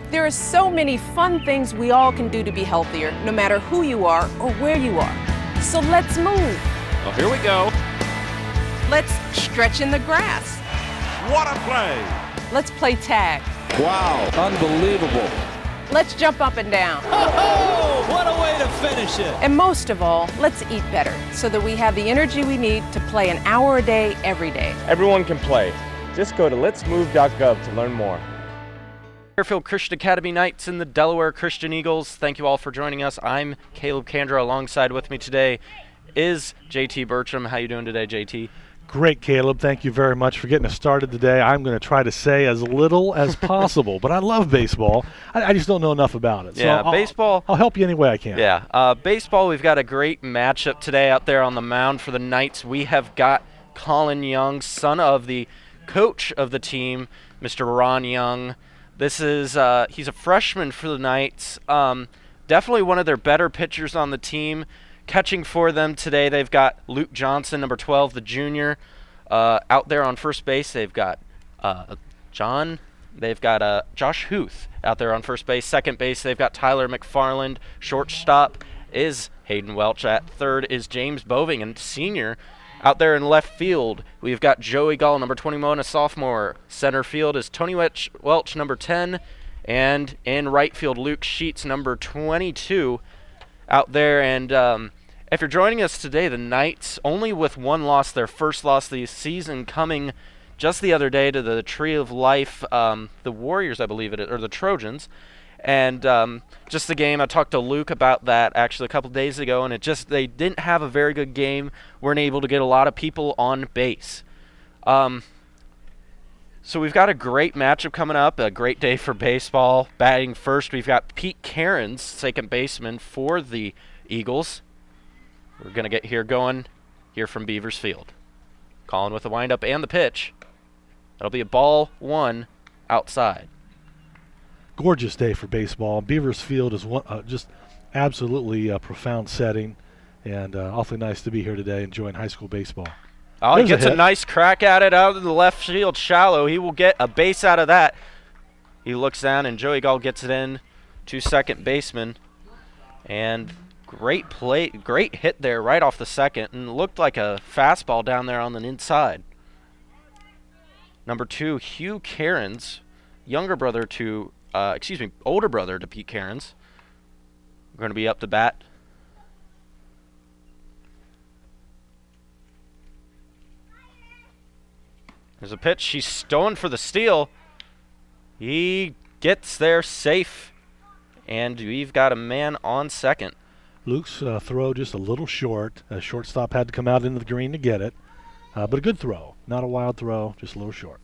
There are so many fun things we all can do to be healthier, no matter who you are or where you are. So let's move. Oh, here we go. Let's stretch in the grass. What a play! Let's play tag. Wow, unbelievable. Let's jump up and down. Oh, what a way to finish it. And most of all, let's eat better so that we have the energy we need to play an hour a day, every day. Everyone can play. Just go to letsmove.gov to learn more. Fairfield Christian Academy Knights and the Delaware Christian Eagles. Thank you all for joining us. I'm Caleb Kandra. Alongside with me today is JT Bertram. How you doing today, JT? Great, Caleb. Thank you very much for getting us started today. I'm going to try to say as little as possible, but I love baseball. I just don't know enough about it. Yeah, so baseball. I'll help you any way I can. Yeah, baseball, we've got a great matchup today out there on the mound for the Knights. We have got Colin Young, son of the coach of the team, Mr. Ron Young. This is he's a freshman for the Knights. Definitely one of their better pitchers on the team. Catching for them today, they've got Luke Johnson, number 12, the junior. Out there on first base, they've got They've got Josh Huth out there on first base. Second base, they've got Tyler McFarland. Shortstop is Hayden Welch. At third is James Boving, and senior. Out there in left field, we've got Joey Gall, number 21, a sophomore. Center field is Tony Welch, number 10. And in right field, Luke Sheets, number 22, out there. And if you're joining us today, the Knights, only with one loss, their first loss of the season, coming just the other day to the Tree of Life, the Warriors, I believe it is, or the Trojans. And just the game, I talked to Luke about that actually a couple days ago, and they didn't have a very good game, weren't able to get a lot of people on base. So we've got a great matchup coming up, a great day for baseball. Batting first, we've got Pete Cairns, second baseman for the Eagles. We're going to get going here from Beavers Field. Colin with the windup and the pitch. That'll be a ball one outside. Gorgeous day for baseball. Beavers Field is just absolutely a profound setting, and awfully nice to be here today enjoying high school baseball. Oh, he gets a nice crack at it out of the left field shallow. He will get a base out of that. He looks down, and Joey Gall gets it in to second baseman. And great play, great hit there right off the second, and it looked like a fastball down there on the inside. Number 2, Hugh Cairns, older brother to Pete Cairns. We're going to be up to bat. There's a pitch. He's stowing for the steal. He gets there safe, and we've got a man on second. Luke's throw just a little short. Shortstop had to come out into the green to get it, but a good throw. Not a wild throw, just a little short.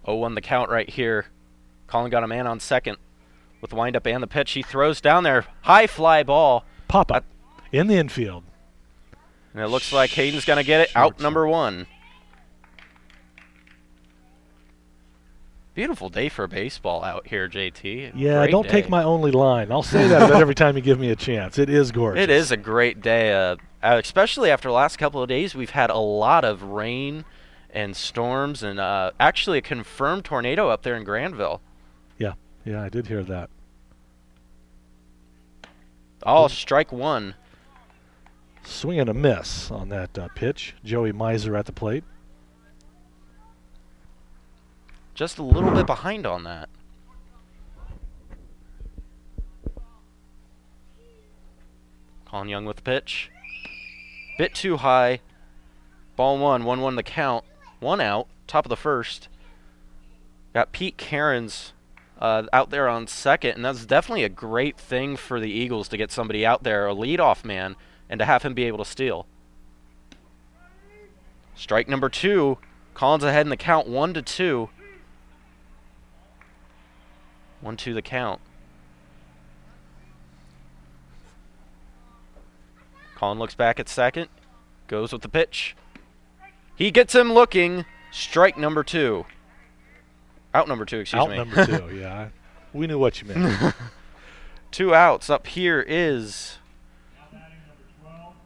0-1 the count right here. Colin got a man on second with the windup and the pitch. He throws down there. High fly ball. Pop up in the infield. And it looks like Hayden's going to get it. Out number 1. Beautiful day for baseball out here, JT. Yeah, great don't day. Take my only line. I'll say that about every time you give me a chance. It is gorgeous. It is a great day, especially after the last couple of days. We've had a lot of rain and storms, and actually a confirmed tornado up there in Granville. Yeah, I did hear that. Oh, strike one. Swing and a miss on that pitch. Joey Miser at the plate. Just a little bit behind on that. Colin Young with the pitch. Bit too high. Ball 1-1 the count. 1 out, top of the first. Got Pete Cairns out there on second, and that's definitely a great thing for the Eagles to get somebody out there, a leadoff man, and to have him be able to steal. Strike number 2. Collins ahead in the count, 1-2. 1-2 the count. Colin looks back at second, goes with the pitch. He gets him looking. Strike number 2. Out number 2, excuse me. Out number 2, yeah. We knew what you meant. 2 outs. Up here is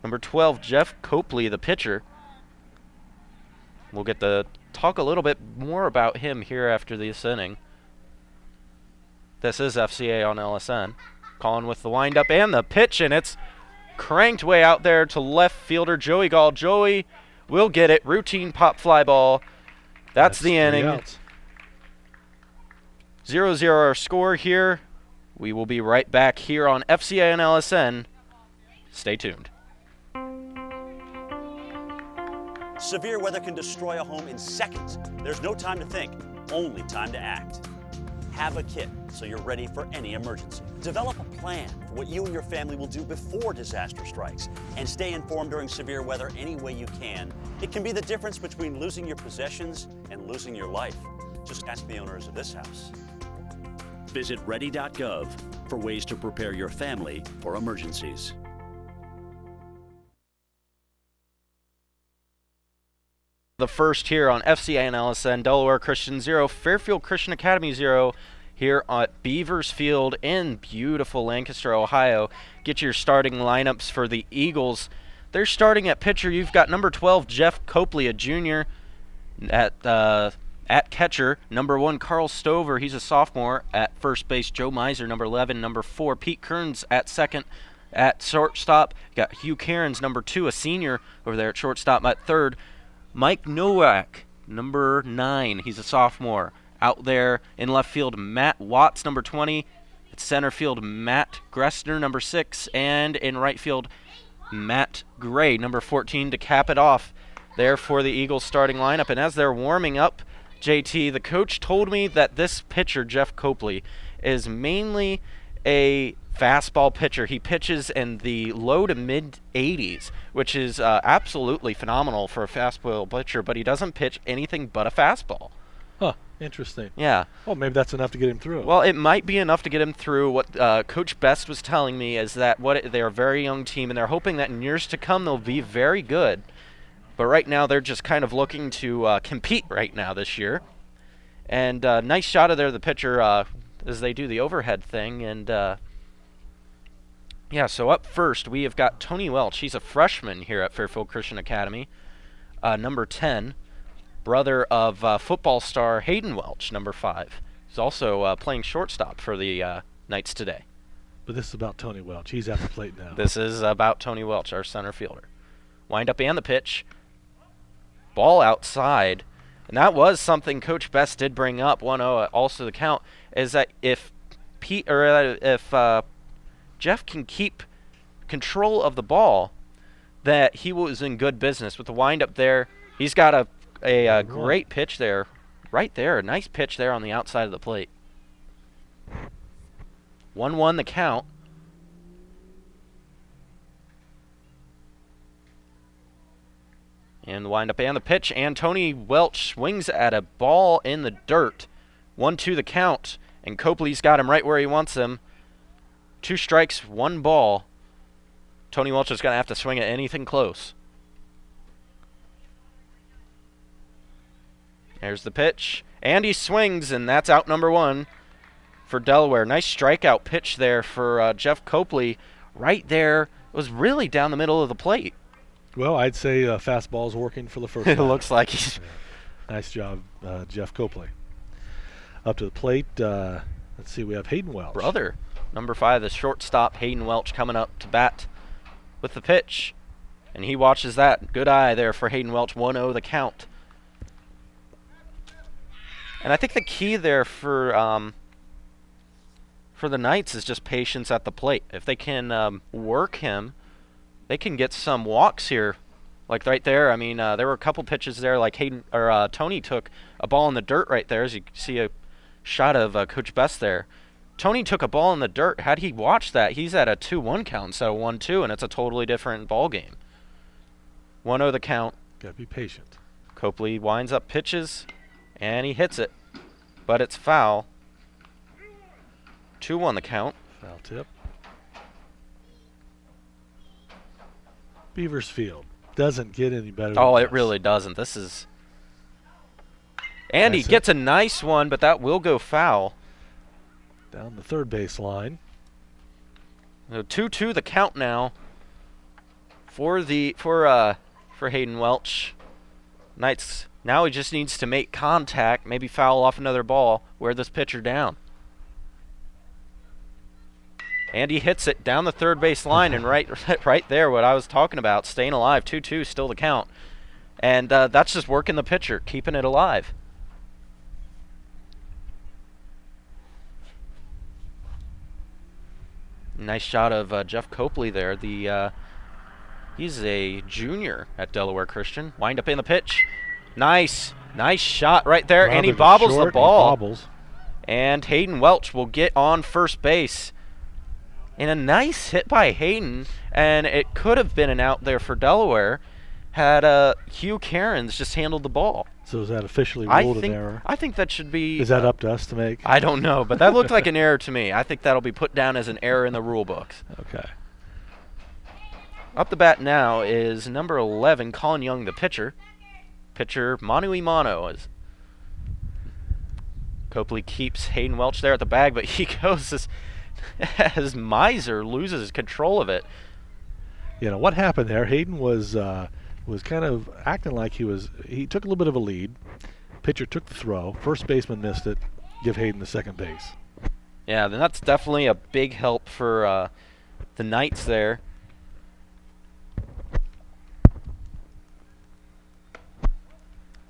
number 12, Jeff Copley, the pitcher. We'll get to talk a little bit more about him here after this inning. This is FCA on LSN. Calling with the windup and the pitch, and it's cranked way out there to left fielder Joey Gall. Joey will get it. Routine pop fly ball. That's the inning. 0-0 our score here. We will be right back here on FCA and LSN. Stay tuned. Severe weather can destroy a home in seconds. There's no time to think, only time to act. Have a kit so you're ready for any emergency. Develop a plan for what you and your family will do before disaster strikes, and stay informed during severe weather any way you can. It can be the difference between losing your possessions and losing your life. Just ask the owners of this house. Visit ready.gov for ways to prepare your family for emergencies. The first here on FCA and LSN, Delaware Christian 0, Fairfield Christian Academy 0, here at Beavers Field in beautiful Lancaster, Ohio. Get your starting lineups for the Eagles. They're starting at pitcher. You've got number 12, Jeff Copley, a junior. At catcher, number 1, Carl Stover. He's a sophomore. At first base, Joe Miser, number 11. Number 4, Pete Kearns at second. At shortstop, got Hugh Cairns, number 2, a senior over there at shortstop. At third, Mike Nowak, number 9. He's a sophomore. Out there in left field, Matt Watts, number 20. At center field, Matt Gressner, number 6. And in right field, Matt Gray, number 14, to cap it off there for the Eagles starting lineup. And as they're warming up, JT, the coach told me that this pitcher, Jeff Copley, is mainly a fastball pitcher. He pitches in the low to mid 80s, which is absolutely phenomenal for a fastball pitcher, but he doesn't pitch anything but a fastball. Huh, interesting. Yeah. Well, maybe that's enough to get him through. Well, it might be enough to get him through. What Coach Best was telling me is that they're a very young team, and they're hoping that in years to come they'll be very good. But right now they're just kind of looking to compete right now this year. And nice shot of there, the pitcher, as they do the overhead thing. And yeah, so up first we have got Tony Welch. He's a freshman here at Fairfield Christian Academy. Number 10, brother of football star Hayden Welch, number 5. He's also playing shortstop for the Knights today. But this is about Tony Welch. He's at the plate now. This is about Tony Welch, our center fielder. Wind up and the pitch. Ball outside. And that was something Coach Best did bring up, 1-0, also the count, is that if Jeff can keep control of the ball, that he was in good business. With the windup there, he's got a great pitch there, right there, a nice pitch there on the outside of the plate. 1-1 the count. And the windup and the pitch, and Tony Welch swings at a ball in the dirt. 1-2 the count, and Copley's got him right where he wants him. 2 strikes, 1 ball. Tony Welch is going to have to swing at anything close. There's the pitch, and he swings, and that's out number 1 for Delaware. Nice strikeout pitch there for Jeff Copley. Right there, it was really down the middle of the plate. Well, I'd say fastball's working for the first It time. looks like he's... Yeah. Nice job, Jeff Copley. Up to the plate, let's see, we have Hayden Welch. Brother, number 5, the shortstop, Hayden Welch, coming up to bat with the pitch. And he watches that. Good eye there for Hayden Welch, 1-0 the count. And I think the key there for the Knights is just patience at the plate. If they can work him, they can get some walks here, like right there. I mean, there were a couple pitches there, like Tony took a ball in the dirt right there, as you see a shot of Coach Best there. Tony took a ball in the dirt. Had he watched that, he's at a 2-1 count instead of 1-2, and it's a totally different ball game. 1-0 the count. Gotta be patient. Copley winds up pitches, and he hits it, but it's foul. 2-1 the count. Foul tip. Beavers Field doesn't get any better than Oh, it this. really doesn't. This is... And he That's gets a nice one, but that will go foul. Down the third base line. 2-2 the count now for Hayden Welch. Knights, now he just needs to make contact, maybe foul off another ball, wear this pitcher down. And he hits it down the third base line, and right there, what I was talking about, staying alive. 2-2, still the count. And that's just working the pitcher, keeping it alive. Nice shot of Jeff Copley there. He's a junior at Delaware Christian. Wind up in the pitch. Nice shot right there, and he bobbles the ball. And Hayden Welch will get on first base. And a nice hit by Hayden, and it could have been an out there for Delaware had Hugh Cairns just handled the ball. So is that officially ruled an error? I think that should be. Is that up to us to make? I don't know, but that looked like an error to me. I think that'll be put down as an error in the rule books. Okay. Up the bat now is number 11, Colin Young, the pitcher. Pitcher mano a mano. Copley keeps Hayden Welch there at the bag, but he goes as Miser loses control of it. You know what happened there? Hayden was kind of acting like he took a little bit of a lead. Pitcher took the throw. First baseman missed it. Give Hayden the second base. Yeah, then that's definitely a big help for the Knights there.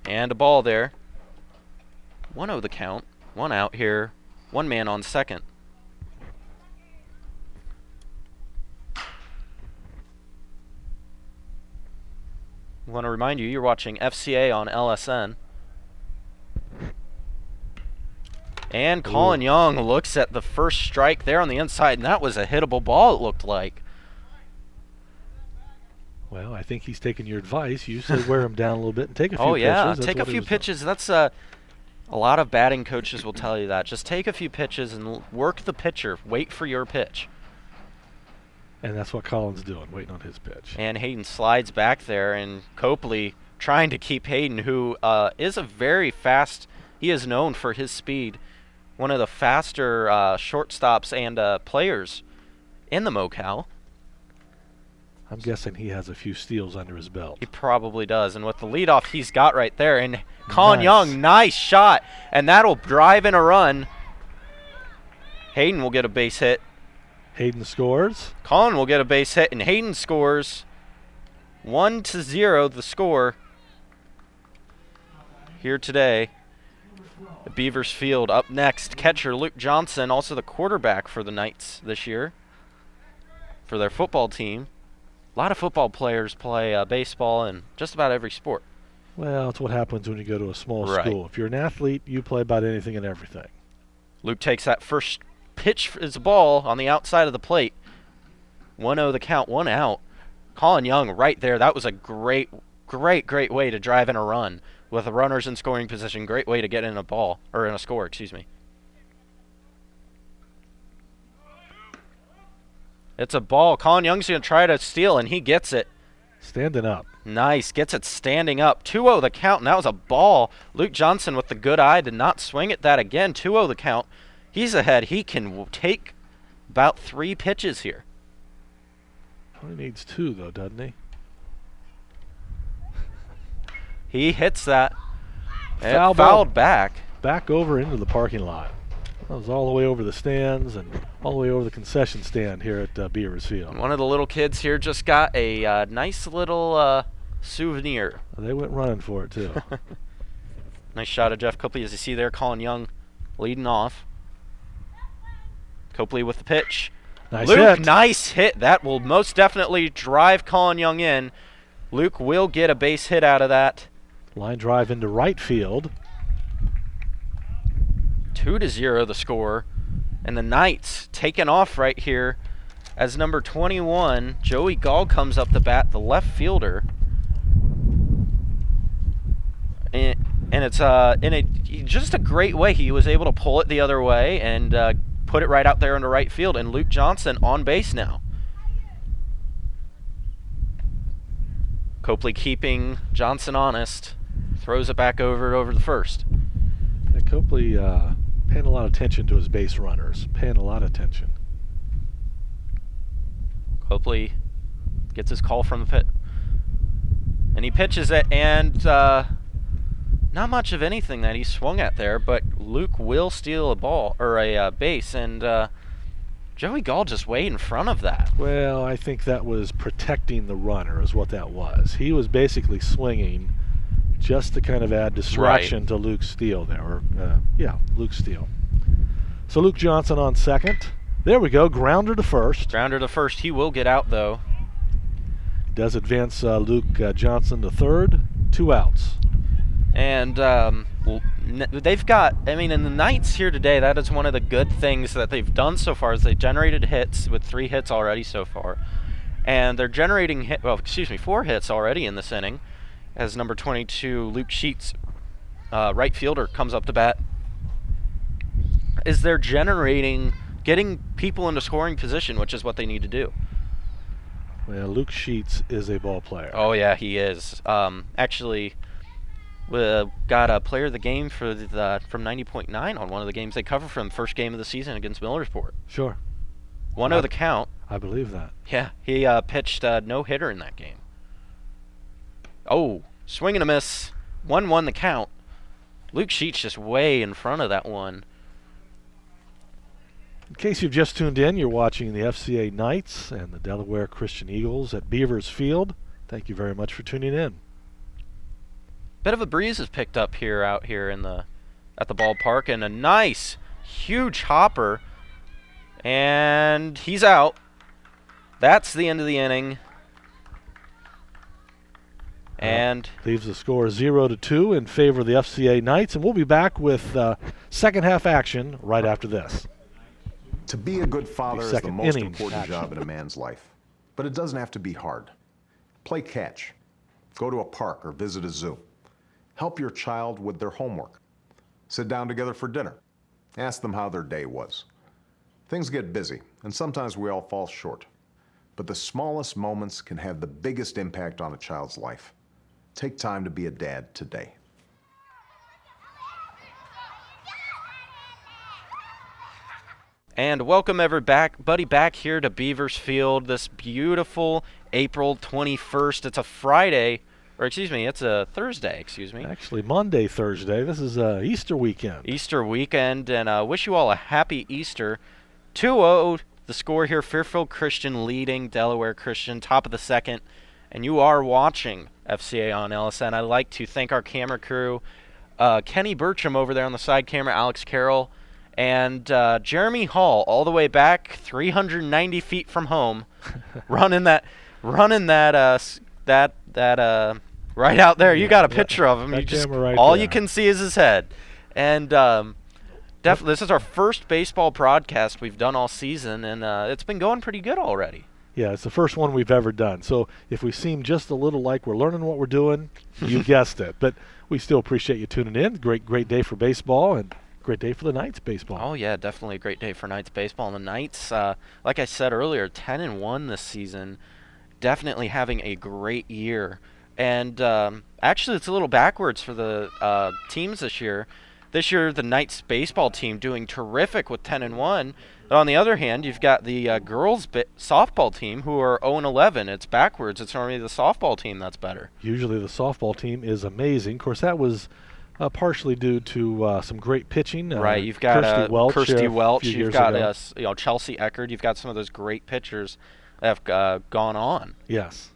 And a ball there. 1-0 the count. One out here. One man on second. I want to remind you, you're watching FCA on LSN. And Colin Young looks at the first strike there on the inside, and that was a hittable ball, it looked like. Well, I think he's taking your advice. You said wear him down a little bit and take a few pitches. Oh, yeah, That's take a few pitches. That's a lot of batting coaches will tell you that. Just take a few pitches and work the pitcher. Wait for your pitch. And that's what Colin's doing, waiting on his pitch. And Hayden slides back there, and Copley trying to keep Hayden, who is a very fast, he is known for his speed, one of the faster shortstops and players in the MoCal. I'm guessing he has a few steals under his belt. He probably does, and with the leadoff he's got right there, and Colin Young, nice shot, and that'll drive in a run. Hayden will get a base hit. Hayden scores. Colin will get a base hit, and Hayden scores. 1-0 the score here today at Beavers Field. Up next, catcher Luke Johnson, also the quarterback for the Knights this year for their football team. A lot of football players play baseball in just about every sport. Well, it's what happens when you go to a small school. If you're an athlete, you play about anything and everything. Luke takes that first pitch as a ball on the outside of the plate. 1-0 the count, one out. Colin Young right there. That was a great way to drive in a run with the runners in scoring position. Great way to get in a ball, or in a score, excuse me. It's a ball. Colin Young's going to try to steal, and he gets it. Standing up. Nice. Gets it standing up. 2-0 the count, and that was a ball. Luke Johnson with the good eye did not swing at that again. 2-0 the count. He's ahead. He can take about 3 pitches here. He needs 2, though, doesn't he? He hits that. Fouled back. Back over into the parking lot. That was all the way over the stands and all the way over the concession stand here at Beavers Field. One of the little kids here just got a nice little souvenir. They went running for it, too. Nice shot of Jeff Copley, as you see there. Colin Young leading off. Copley with the pitch. Luke, nice hit. That will most definitely drive Colin Young in. Luke will get a base hit out of that. Line drive into right field. 2-0 the score. And the Knights taking off right here as number 21, Joey Gall, comes up the bat, the left fielder. And it's just a great way. He was able to pull it the other way and put it right out there into right field. And Luke Johnson on base now. Copley keeping Johnson honest. Throws it back over the first. Yeah, Copley paying a lot of attention to his base runners. Paying a lot of attention. Copley gets his call from the pit. And he pitches it, and not much of anything that he swung at there, but Luke will steal a ball, or a base, and Joey Gall just way in front of that. Well, I think that was protecting the runner is what that was. He was basically swinging just to kind of add distraction to Luke Steele there. Or, Luke Steele. So Luke Johnson on second. There we go, grounder to first. Grounder to first. He will get out, though. Does advance Luke Johnson to third. 2 outs. And they've got, in the Knights here today, that is one of the good things that they've done so far is they've generated hits with 3 hits already so far. And they're generating 4 hits already in this inning as number 22, Luke Sheets, right fielder, comes up to bat. Is they're getting people into scoring position, which is what they need to do. Well, Luke Sheets is a ball player. Oh, yeah, he is. Actually, got a player of the game from 90.9 on one of the games they covered from the first game of the season against Millersport. Sure. 1-0 the count. I believe that. Yeah, he pitched a no-hitter in that game. Oh, swing and a miss. 1-1 the count. Luke Sheets just way in front of that one. In case you've just tuned in, you're watching the FCA Knights and the Delaware Christian Eagles at Beavers Field. Thank you very much for tuning in. Bit of a breeze has picked up out here at the ballpark, and a nice, huge hopper, and he's out. That's the end of the inning. And leaves the score 0-2 in favor of the FCA Knights, and we'll be back with second half action right after this. To be a good father is the most important job in a man's life, but it doesn't have to be hard. Play catch, go to a park or visit a zoo. Help your child with their homework. Sit down together for dinner. Ask them how their day was. Things get busy, and sometimes we all fall short. But the smallest moments can have the biggest impact on a child's life. Take time to be a dad today. And welcome everybody back here to Beavers Field this beautiful April 21st. It's a Friday, or excuse me, it's a Thursday, excuse me. Actually, Monday, Thursday. This is Easter weekend. Easter weekend, and wish you all a happy Easter. 2-0 the score here, Fairfield Christian leading Delaware Christian, top of the second. And you are watching FCA on LSN. I'd like to thank our camera crew, Kenny Bertram over there on the side camera, Alex Carroll, and Jeremy Hall, all the way back 390 feet from home, running that right out there. You got a picture of him. You can see is his head. And definitely, this is our first baseball broadcast we've done all season, and it's been going pretty good already. Yeah, it's the first one we've ever done. So if we seem just a little like we're learning what we're doing, you guessed it. But we still appreciate you tuning in. Great day for baseball, and great day for the Knights baseball. Oh, yeah, definitely a great day for Knights baseball. And the Knights, like I said earlier, 10-1 this season, definitely having a great year. And actually, it's a little backwards for the teams this year. This year, the Knights baseball team doing terrific with 10-1. But on the other hand, you've got the girls softball team who are 0-11. It's backwards. It's normally the softball team that's better. Usually the softball team is amazing. Of course, that was partially due to some great pitching. Right, you've got Kirsty Welch. You've got Chelsea Eckerd. You've got some of those great pitchers that have gone on. Yes.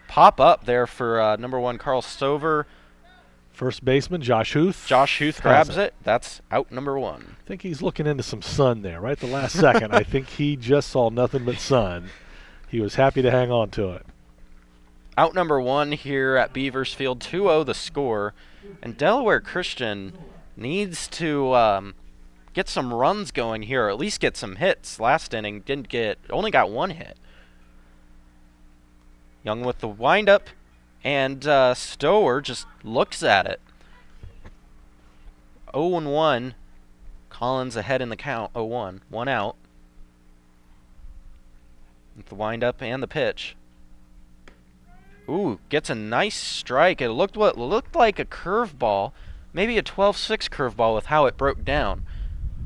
Pop up there for number 1, Carl Stover. First baseman, Josh Huth. Josh Huth grabs it. That's out number 1. I think he's looking into some sun there, right? The last second. I think he just saw nothing but sun. He was happy to hang on to it. Out number 1 here at Beavers Field, 2-0 the score. And Delaware Christian needs to get some runs going here, or at least get some hits. Last inning only got 1 hit. Young with the windup. And Stower just looks at it. 0-1. Collins ahead in the count. 0-1. 1 out. With the windup and the pitch. Ooh, gets a nice strike. It looked like a curveball. Maybe a 12-6 curveball with how it broke down.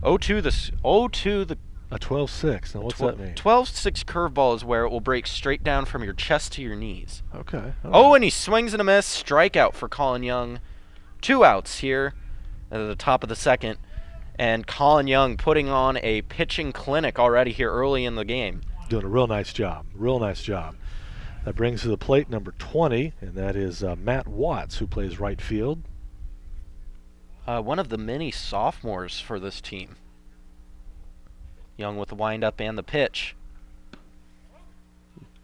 0-2 the a 12-6. Now what's that mean? 12-6 curveball is where it will break straight down from your chest to your knees. Okay. Oh, and he swings and a miss. Strikeout for Colin Young. 2 outs here at the top of the second. And Colin Young putting on a pitching clinic already here early in the game. Doing a real nice job. Real nice job. That brings to the plate number 20, and that is Matt Watts, who plays right field. One of the many sophomores for this team. Young with the windup and the pitch.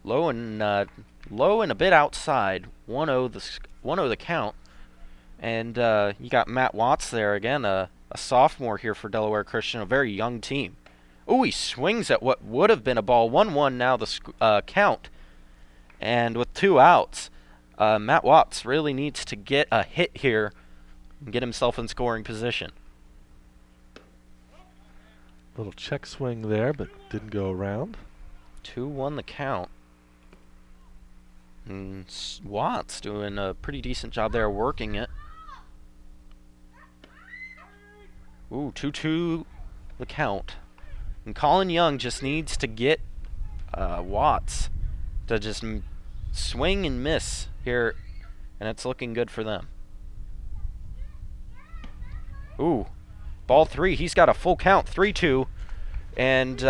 Low and a bit outside. 1-0 the count. And you got Matt Watts there again, a sophomore here for Delaware Christian, a very young team. Oh, he swings at what would have been a ball. 1-1 now the count. And with 2 outs, Matt Watts really needs to get a hit here and get himself in scoring position. Little check swing there, but didn't go around. 2-1 the count. And Watts doing a pretty decent job there working it. Ooh, 2-2 the count. And Colin Young just needs to get Watts to just swing and miss here, and it's looking good for them. Ooh, ball 3. He's got a full count, 3-2, and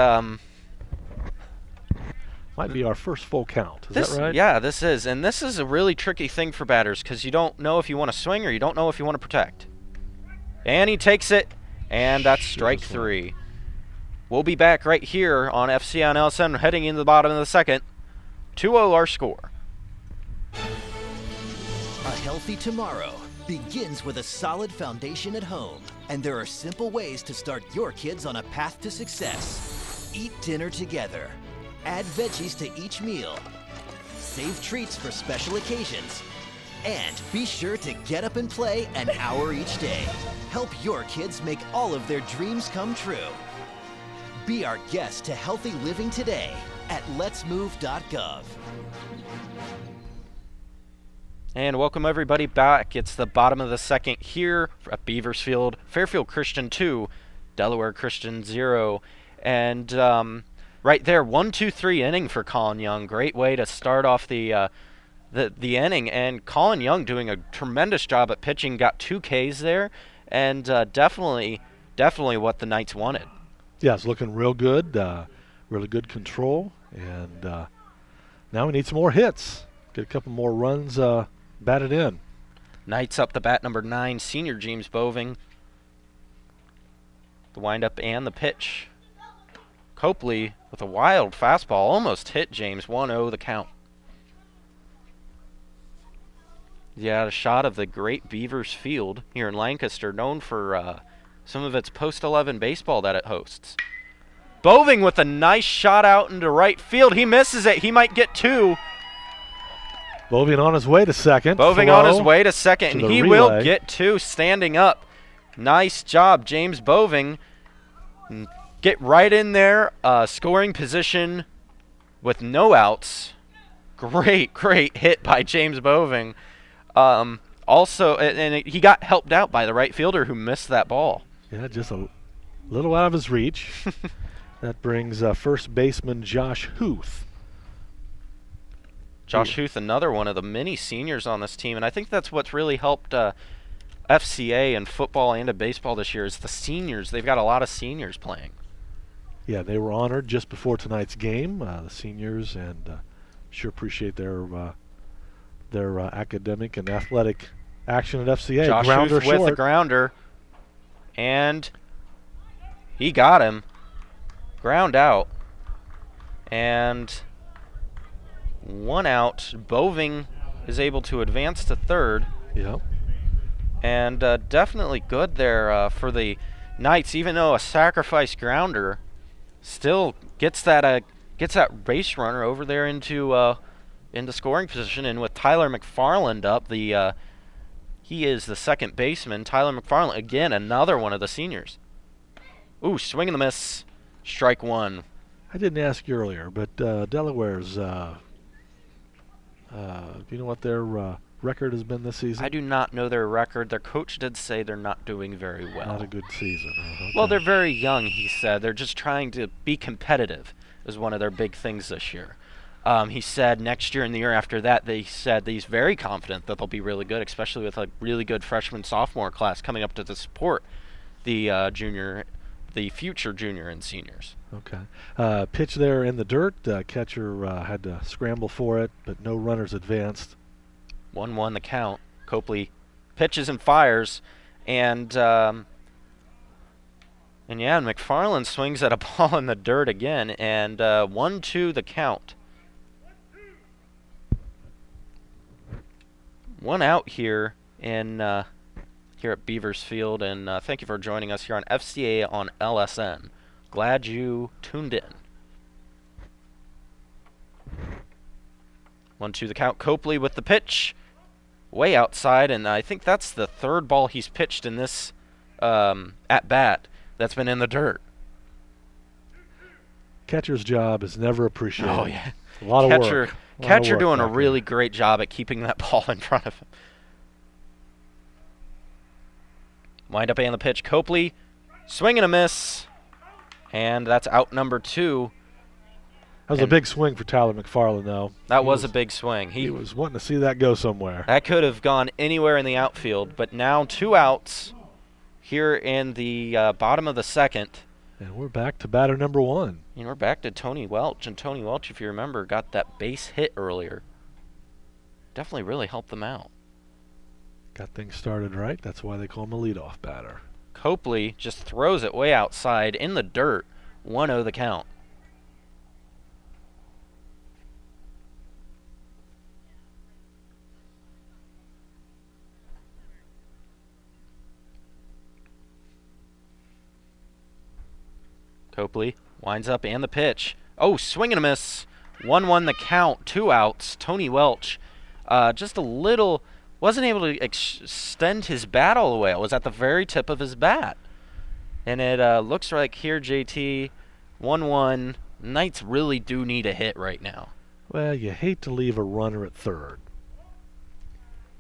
might be our first full count. Is that right? Yeah, this is, and this is a really tricky thing for batters because you don't know if you want to swing or you don't know if you want to protect. And he takes it, and that's strike 3. We'll be back right here on FCA on LSN heading into the bottom of the second. 2-0 our score. A healthy tomorrow begins with a solid foundation at home, and there are simple ways to start your kids on a path to success. Eat dinner together. Add veggies to each meal. Save treats for special occasions. And be sure to get up and play an hour each day. Help your kids make all of their dreams come true. Be our guest to healthy living today at letsmove.gov. And welcome everybody back. It's the bottom of the second here at Beavers Field. Fairfield Christian 2, Delaware Christian 0. And right there, 1-2-3 inning for Colin Young. Great way to start off the inning. And Colin Young doing a tremendous job at pitching. Got 2 Ks there, and definitely what the Knights wanted. Yeah, it's looking real good. Really good control, and now we need some more hits. Get a couple more runs batted in. Knights up the bat, number 9, senior James Boving. The windup and the pitch. Copley with a wild fastball almost hit James. 1-0 the count. Yeah, a shot of the great Beavers Field here in Lancaster, known for some of its post-11 baseball that it hosts. Boving with a nice shot out into right field. He misses it. He might get 2. Boving on his way to second. Boving on his way to second, and he will get 2 standing up. Nice job, James Boving. Get right in there, scoring position with no outs. Great hit by James Boving. Also, and he got helped out by the right fielder who missed that ball. Yeah, just a little out of his reach. That brings first baseman Josh Huth. Josh Huth, another one of the many seniors on this team, and I think that's what's really helped FCA in football and in baseball this year is the seniors. They've got a lot of seniors playing. Yeah, they were honored just before tonight's game, the seniors, and sure appreciate their academic and athletic action at FCA. Josh Huth with the grounder, and he got him. Ground out, and 1 out. Boving is able to advance to third. Yep. And definitely good there for the Knights, even though a sacrifice grounder still gets that base runner over there into scoring position. And with Tyler McFarland up, he is the second baseman. Tyler McFarland, again, another one of the seniors. Ooh, swing and a miss. Strike 1. I didn't ask you earlier, but Delaware's, do you know what their record has been this season? I do not know their record. Their coach did say they're not doing very well. Not a good season. Okay. Well, they're very young, he said. They're just trying to be competitive is one of their big things this year. He said next year and the year after that, they said he's very confident that they'll be really good, especially with a really good freshman-sophomore class coming up to the support the future junior and seniors. Okay. Pitch there in the dirt. Catcher had to scramble for it, but no runners advanced. 1-1 the count. Copley pitches and fires, and McFarland swings at a ball in the dirt again, and 1-2 the count. 1 out here in here at Beavers Field, and thank you for joining us here on FCA on LSN. Glad you tuned in. 1-2 the count. Copley with the pitch, way outside, and I think that's the 3rd ball he's pitched in this at bat that's been in the dirt. Catcher's job is never appreciated. Oh yeah, a lot of work. Catcher doing a really great job at keeping that ball in front of him. Wind up and the pitch. Copley, swing and a miss, and that's out number 2. That was a big swing for Tyler McFarland, though. That was a big swing. He was wanting to see that go somewhere. That could have gone anywhere in the outfield, but now 2 outs here in the bottom of the 2nd. And we're back to batter number 1. And we're back to Tony Welch. And Tony Welch, if you remember, got that base hit earlier. Definitely really helped them out. Got things started right. That's why they call him a leadoff batter. Copley just throws it way outside in the dirt. 1-0 the count. Copley winds up and the pitch. Oh, swing and a miss. 1-1 the count. 2 outs. Tony Welch just a little, wasn't able to extend his bat all the way. It was at the very tip of his bat. And it looks like here, JT, 1-1. Knights really do need a hit right now. Well, you hate to leave a runner at 3rd.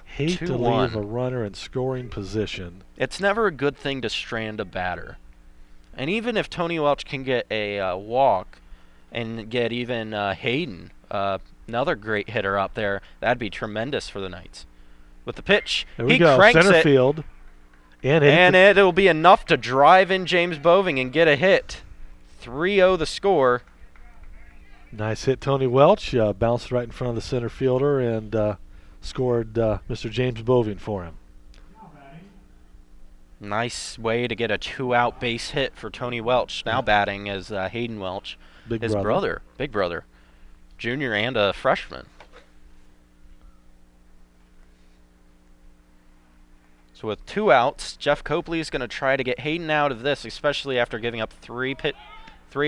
Hate to 2-1. leave a runner in scoring position. It's never a good thing to strand a batter. And even if Tony Welch can get a walk and get even Hayden, another great hitter out there, that'd be tremendous for the Knights. With the pitch, there we go. Cranks Center it, field. And it'll be enough to drive in James Boving and get a hit. 3-0 the score. Nice hit, Tony Welch. Bounced right in front of the center fielder and scored Mr. James Boving for him. Nice way to get a 2-out base hit for Tony Welch. Now batting is Hayden Welch, his brother, big brother, junior and a freshman. So with 2 outs, Jeff Copley is going to try to get Hayden out of this, especially after giving up 3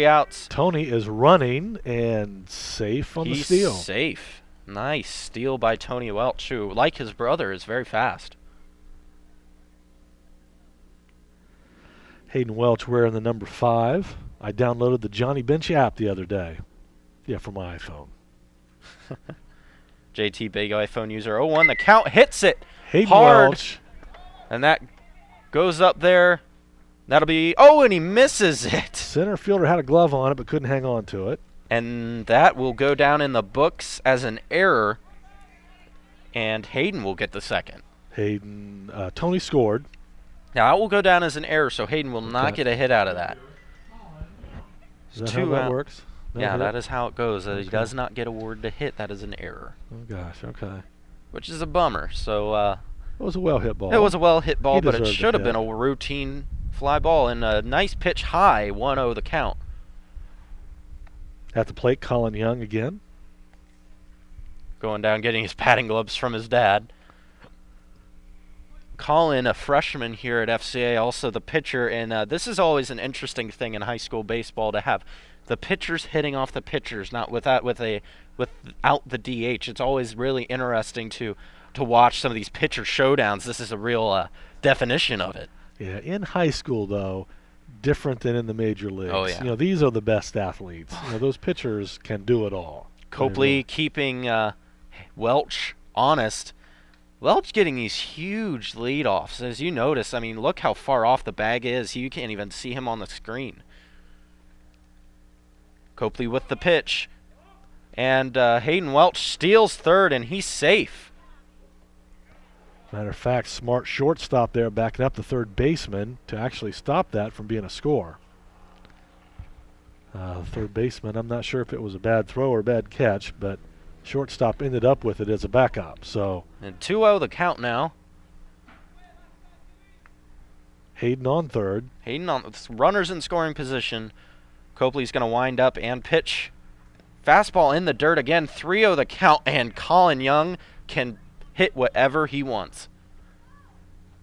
outs. Tony is running and safe on the steal. He's safe. Nice steal by Tony Welch, who, like his brother, is very fast. Hayden Welch wearing the number 5. I downloaded the Johnny Bench app the other day. Yeah, for my iPhone. JT, big iPhone user. 0-1, the count, hits it Hayden hard. Welch. And that goes up there. That'll be, oh, and he misses it. Center fielder had a glove on it but couldn't hang on to it. And that will go down in the books as an error. And Hayden will get the second. Hayden, Tony scored. Now, that will go down as an error, so Hayden will not get a hit out of that. Is that how that works? Yeah, that is how it goes. He does not get awarded a hit. That is an error. Oh, gosh, okay. Which is a bummer. So it was a well-hit ball. It was a well-hit ball, but it should have been a routine fly ball. And a nice pitch high, 1-0 the count. At the plate, Colin Young again. Going down, getting his batting gloves from his dad. Colin, a freshman here at FCA, also the pitcher, and this is always an interesting thing in high school baseball to have the pitchers hitting off the pitchers, not without the DH. It's always really interesting to watch some of these pitcher showdowns. This is a real definition of it. Yeah, in high school though, different than in the major leagues. Oh yeah. You know, these are the best athletes. You know, those pitchers can do it all. Copley keeping Welch honest. Welch getting these huge leadoffs. As you notice, I mean, look how far off the bag is. You can't even see him on the screen. Copley with the pitch. And Hayden Welch steals third, and he's safe. Matter of fact, smart shortstop there backing up the third baseman to actually stop that from being a score. Third baseman, I'm not sure if it was a bad throw or a bad catch, but shortstop ended up with it as a backup. So And 2-0 the count now. Hayden on third. Hayden on runners in scoring position. Copley's going to wind up and pitch. Fastball in the dirt again. 3-0 the count, and Colin Young can hit whatever he wants.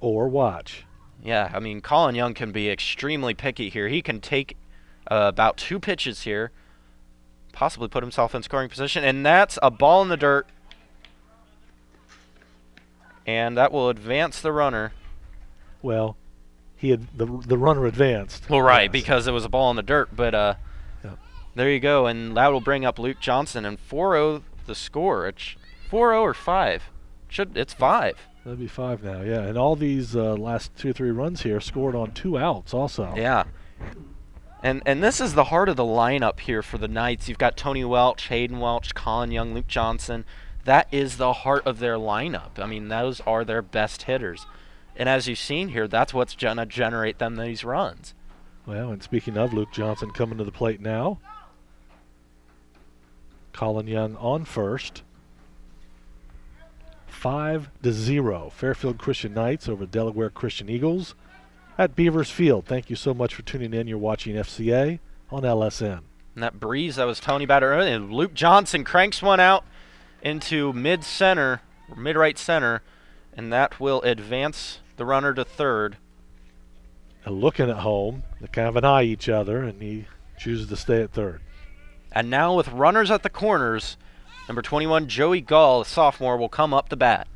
Or watch. Yeah, I mean, Colin Young can be extremely picky here. He can take about 2 pitches here, possibly put himself in scoring position, and that's a ball in the dirt. And that will advance the runner. Well, he had the runner advanced. Well, right, yes. because it was a ball in the dirt, but there you go, and that will bring up Luke Johnson, and 4-0 the score. It's 4-0 or 5? It's 5. That'd be 5 now, yeah. And all these last 2 or 3 runs here scored on 2 outs also. Yeah. And this is the heart of the lineup here for the Knights. You've got Tony Welch, Hayden Welch, Colin Young, Luke Johnson. That is the heart of their lineup. I mean, those are their best hitters. And as you've seen here, that's what's going to generate them these runs. Well, and speaking of Luke Johnson coming to the plate now. Colin Young on first. 5-0. Fairfield Christian Knights over Delaware Christian Eagles at Beavers Field. Thank you so much for tuning in. You're watching FCA on LSN. And that breeze that was Tony about earlier, and Luke Johnson cranks one out into mid-center, mid-right center, and that will advance the runner to third. And looking at home, they kind of an eye each other, and he chooses to stay at third. And now with runners at the corners, number 21, Joey Gall, a sophomore, will come up to bat.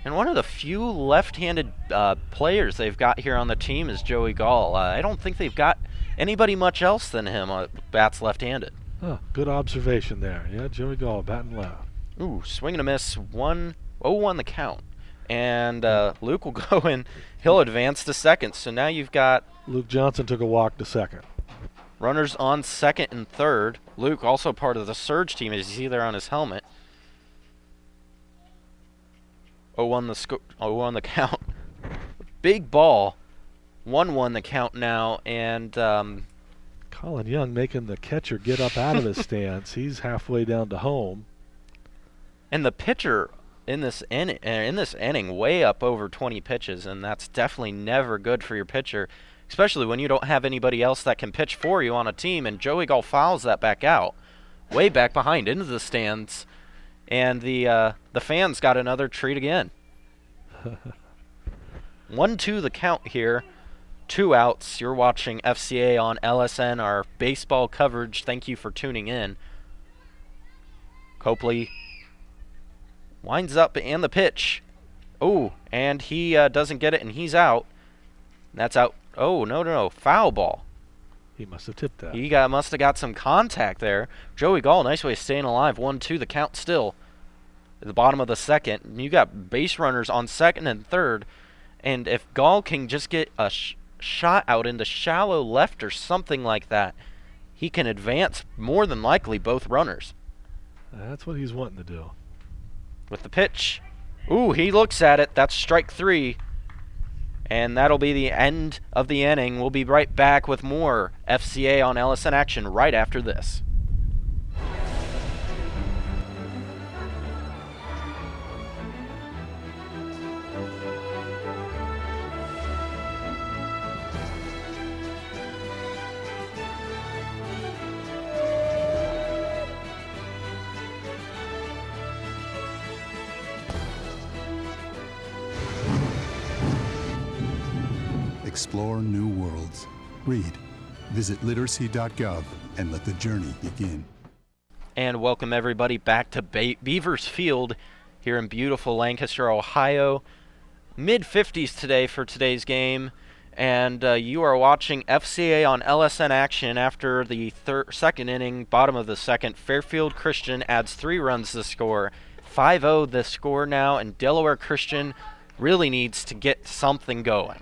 And one of the few left-handed players they've got here on the team is Joey Gall. I don't think they've got anybody much else than him bats left-handed. Oh, good observation there. Yeah, Joey Gall batting left. Ooh, swing and a miss. 0-1 the count. And Luke will go in. He'll advance to second. So now you've got Luke Johnson took a walk to second. Runners on second and third. Luke, also part of the Surge team, as you see there on his helmet. 0-1 the count. Big ball. 1-1 the count now. And Colin Young making the catcher get up out of his stance. He's halfway down to home. And the pitcher in this inning way up over 20 pitches, and that's definitely never good for your pitcher, especially when you don't have anybody else that can pitch for you on a team. And Joey Gall fouls that back out, way back behind into the stands, and the fans got another treat again. 1-2 the count here. 2 outs. You're watching FCA on LSN, our baseball coverage. Thank you for tuning in. Copley winds up and the pitch. Oh, and he doesn't get it, and he's out. That's out. Oh, no. Foul ball. He must have tipped that. He must have got some contact there. Joey Gall, nice way of staying alive. 1-2 the count still. At the bottom of the second. You got base runners on second and third. And if Gall can just get a shot out into shallow left or something like that, he can advance more than likely both runners. That's what he's wanting to do. With the pitch. Ooh, he looks at it. That's strike 3. And that'll be the end of the inning. We'll be right back with more FCA on LSN action right after this. Explore new worlds. Read. Visit literacy.gov and let the journey begin. And welcome everybody back to Beavers Field here in beautiful Lancaster, Ohio. Mid-50s today for today's game. And you are watching FCA on LSN action after the second inning, bottom of the second. Fairfield Christian adds 3 runs to the score. 5-0 the score now, and Delaware Christian really needs to get something going.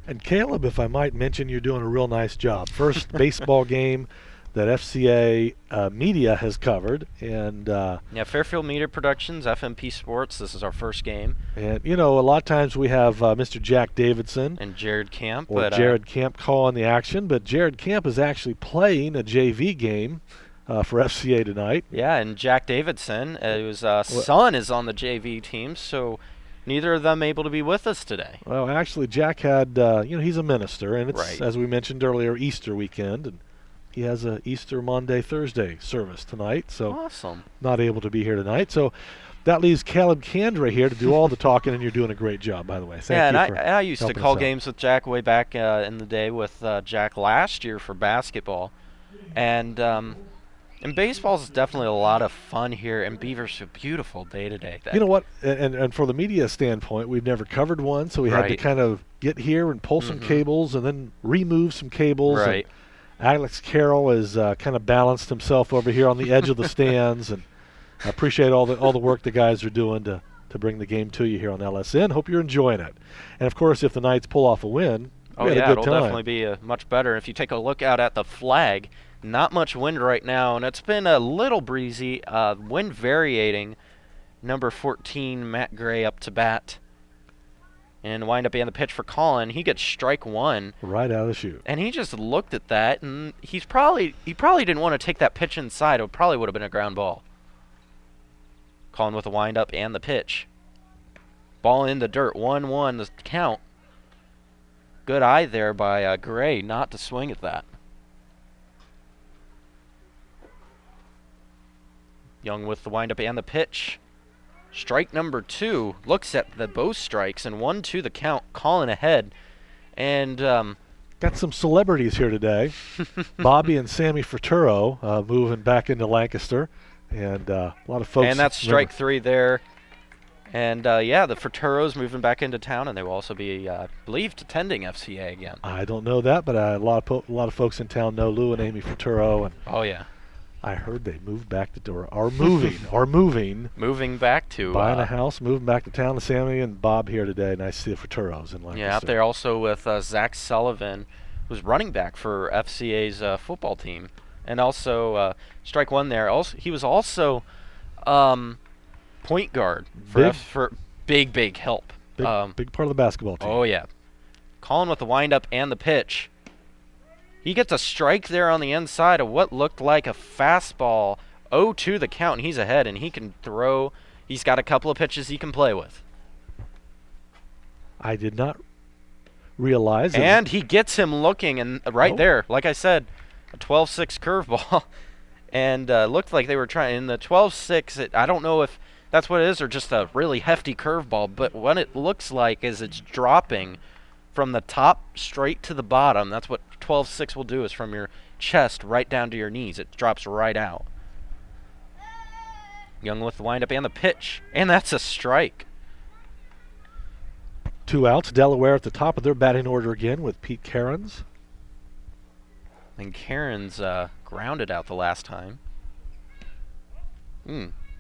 And Caleb, if I might mention, you're doing a real nice job. First baseball game that FCA Media has covered. And yeah, Fairfield Media Productions, FMP Sports. This is our first game. And, you know, a lot of times we have Mr. Jack Davidson. And Jared Camp. Or Jared Camp calling the action. But Jared Camp is actually playing a JV game for FCA tonight. Yeah, and Jack Davidson, whose son is on the JV team, so neither of them able to be with us today. Well, actually, Jack had, you know, he's a minister, and it's, right, as we mentioned earlier, Easter weekend, and he has a Easter Monday, Thursday service tonight, so awesome. Not able to be here tonight. So that leaves Caleb Candra here to do all the talking, and you're doing a great job, by the way. Thank you for I used to call games with Jack way back in the day with Jack last year for basketball, and baseball is definitely a lot of fun here, and Beaver's a beautiful day today. You know what? And from the media standpoint, we've never covered one, so we had to kind of get here and pull some cables and then remove some cables. Right. Alex Carroll has kind of balanced himself over here on the edge of the stands, and I appreciate all the work the guys are doing to bring the game to you here on LSN. Hope you're enjoying it. And of course, if the Knights pull off a win, oh yeah, it'll definitely be much better. If you take a look out at the flag, not much wind right now, and it's been a little breezy. Wind variating. Number 14, Matt Gray, up to bat. And wind up being the pitch for Colin. He gets strike one. Right out of the chute. And he just looked at that, and he probably didn't want to take that pitch inside. It probably would have been a ground ball. Colin with the wind up and the pitch. Ball in the dirt. 1-1 the count. Good eye there by Gray not to swing at that. Young with the windup and the pitch. Strike number 2. Looks at the both strikes, and 1-2 the count. Calling ahead. And got some celebrities here today. Bobby and Sammy Fraturo moving back into Lancaster. And a lot of folks. And that's strike 3 there. And yeah, the Fraturos moving back into town, and they will also be believed attending FCA again. I don't know that, but a lot of folks in town know Lou and Amy Fraturo. And oh yeah. I heard they moved back to are moving. Moving back to buying a house, moving back to town. Sammy and Bob here today. Nice to see the Fraturos in Lancaster. Yeah, out there also with Zach Sullivan, who's running back for FCA's football team, and also strike 1 there. Also, he was also point guard for big help. Big part of the basketball team. Oh yeah, Colin with the windup and the pitch. He gets a strike there on the inside of what looked like a fastball. 0-2 the count, and he's ahead, and he can throw. He's got a couple of pitches he can play with. I did not realize. And he gets him looking, and there, like I said, a 12-6 curveball. And looked like they were trying. In the 12-6, I don't know if that's what it is or just a really hefty curveball, but what it looks like is it's dropping from the top straight to the bottom. That's what 12-6 will do, is from your chest right down to your knees. It drops right out. Young with the windup and the pitch, and that's a strike. 2 outs. Delaware at the top of their batting order again with Pete Cairns. And Cairns grounded out the last time.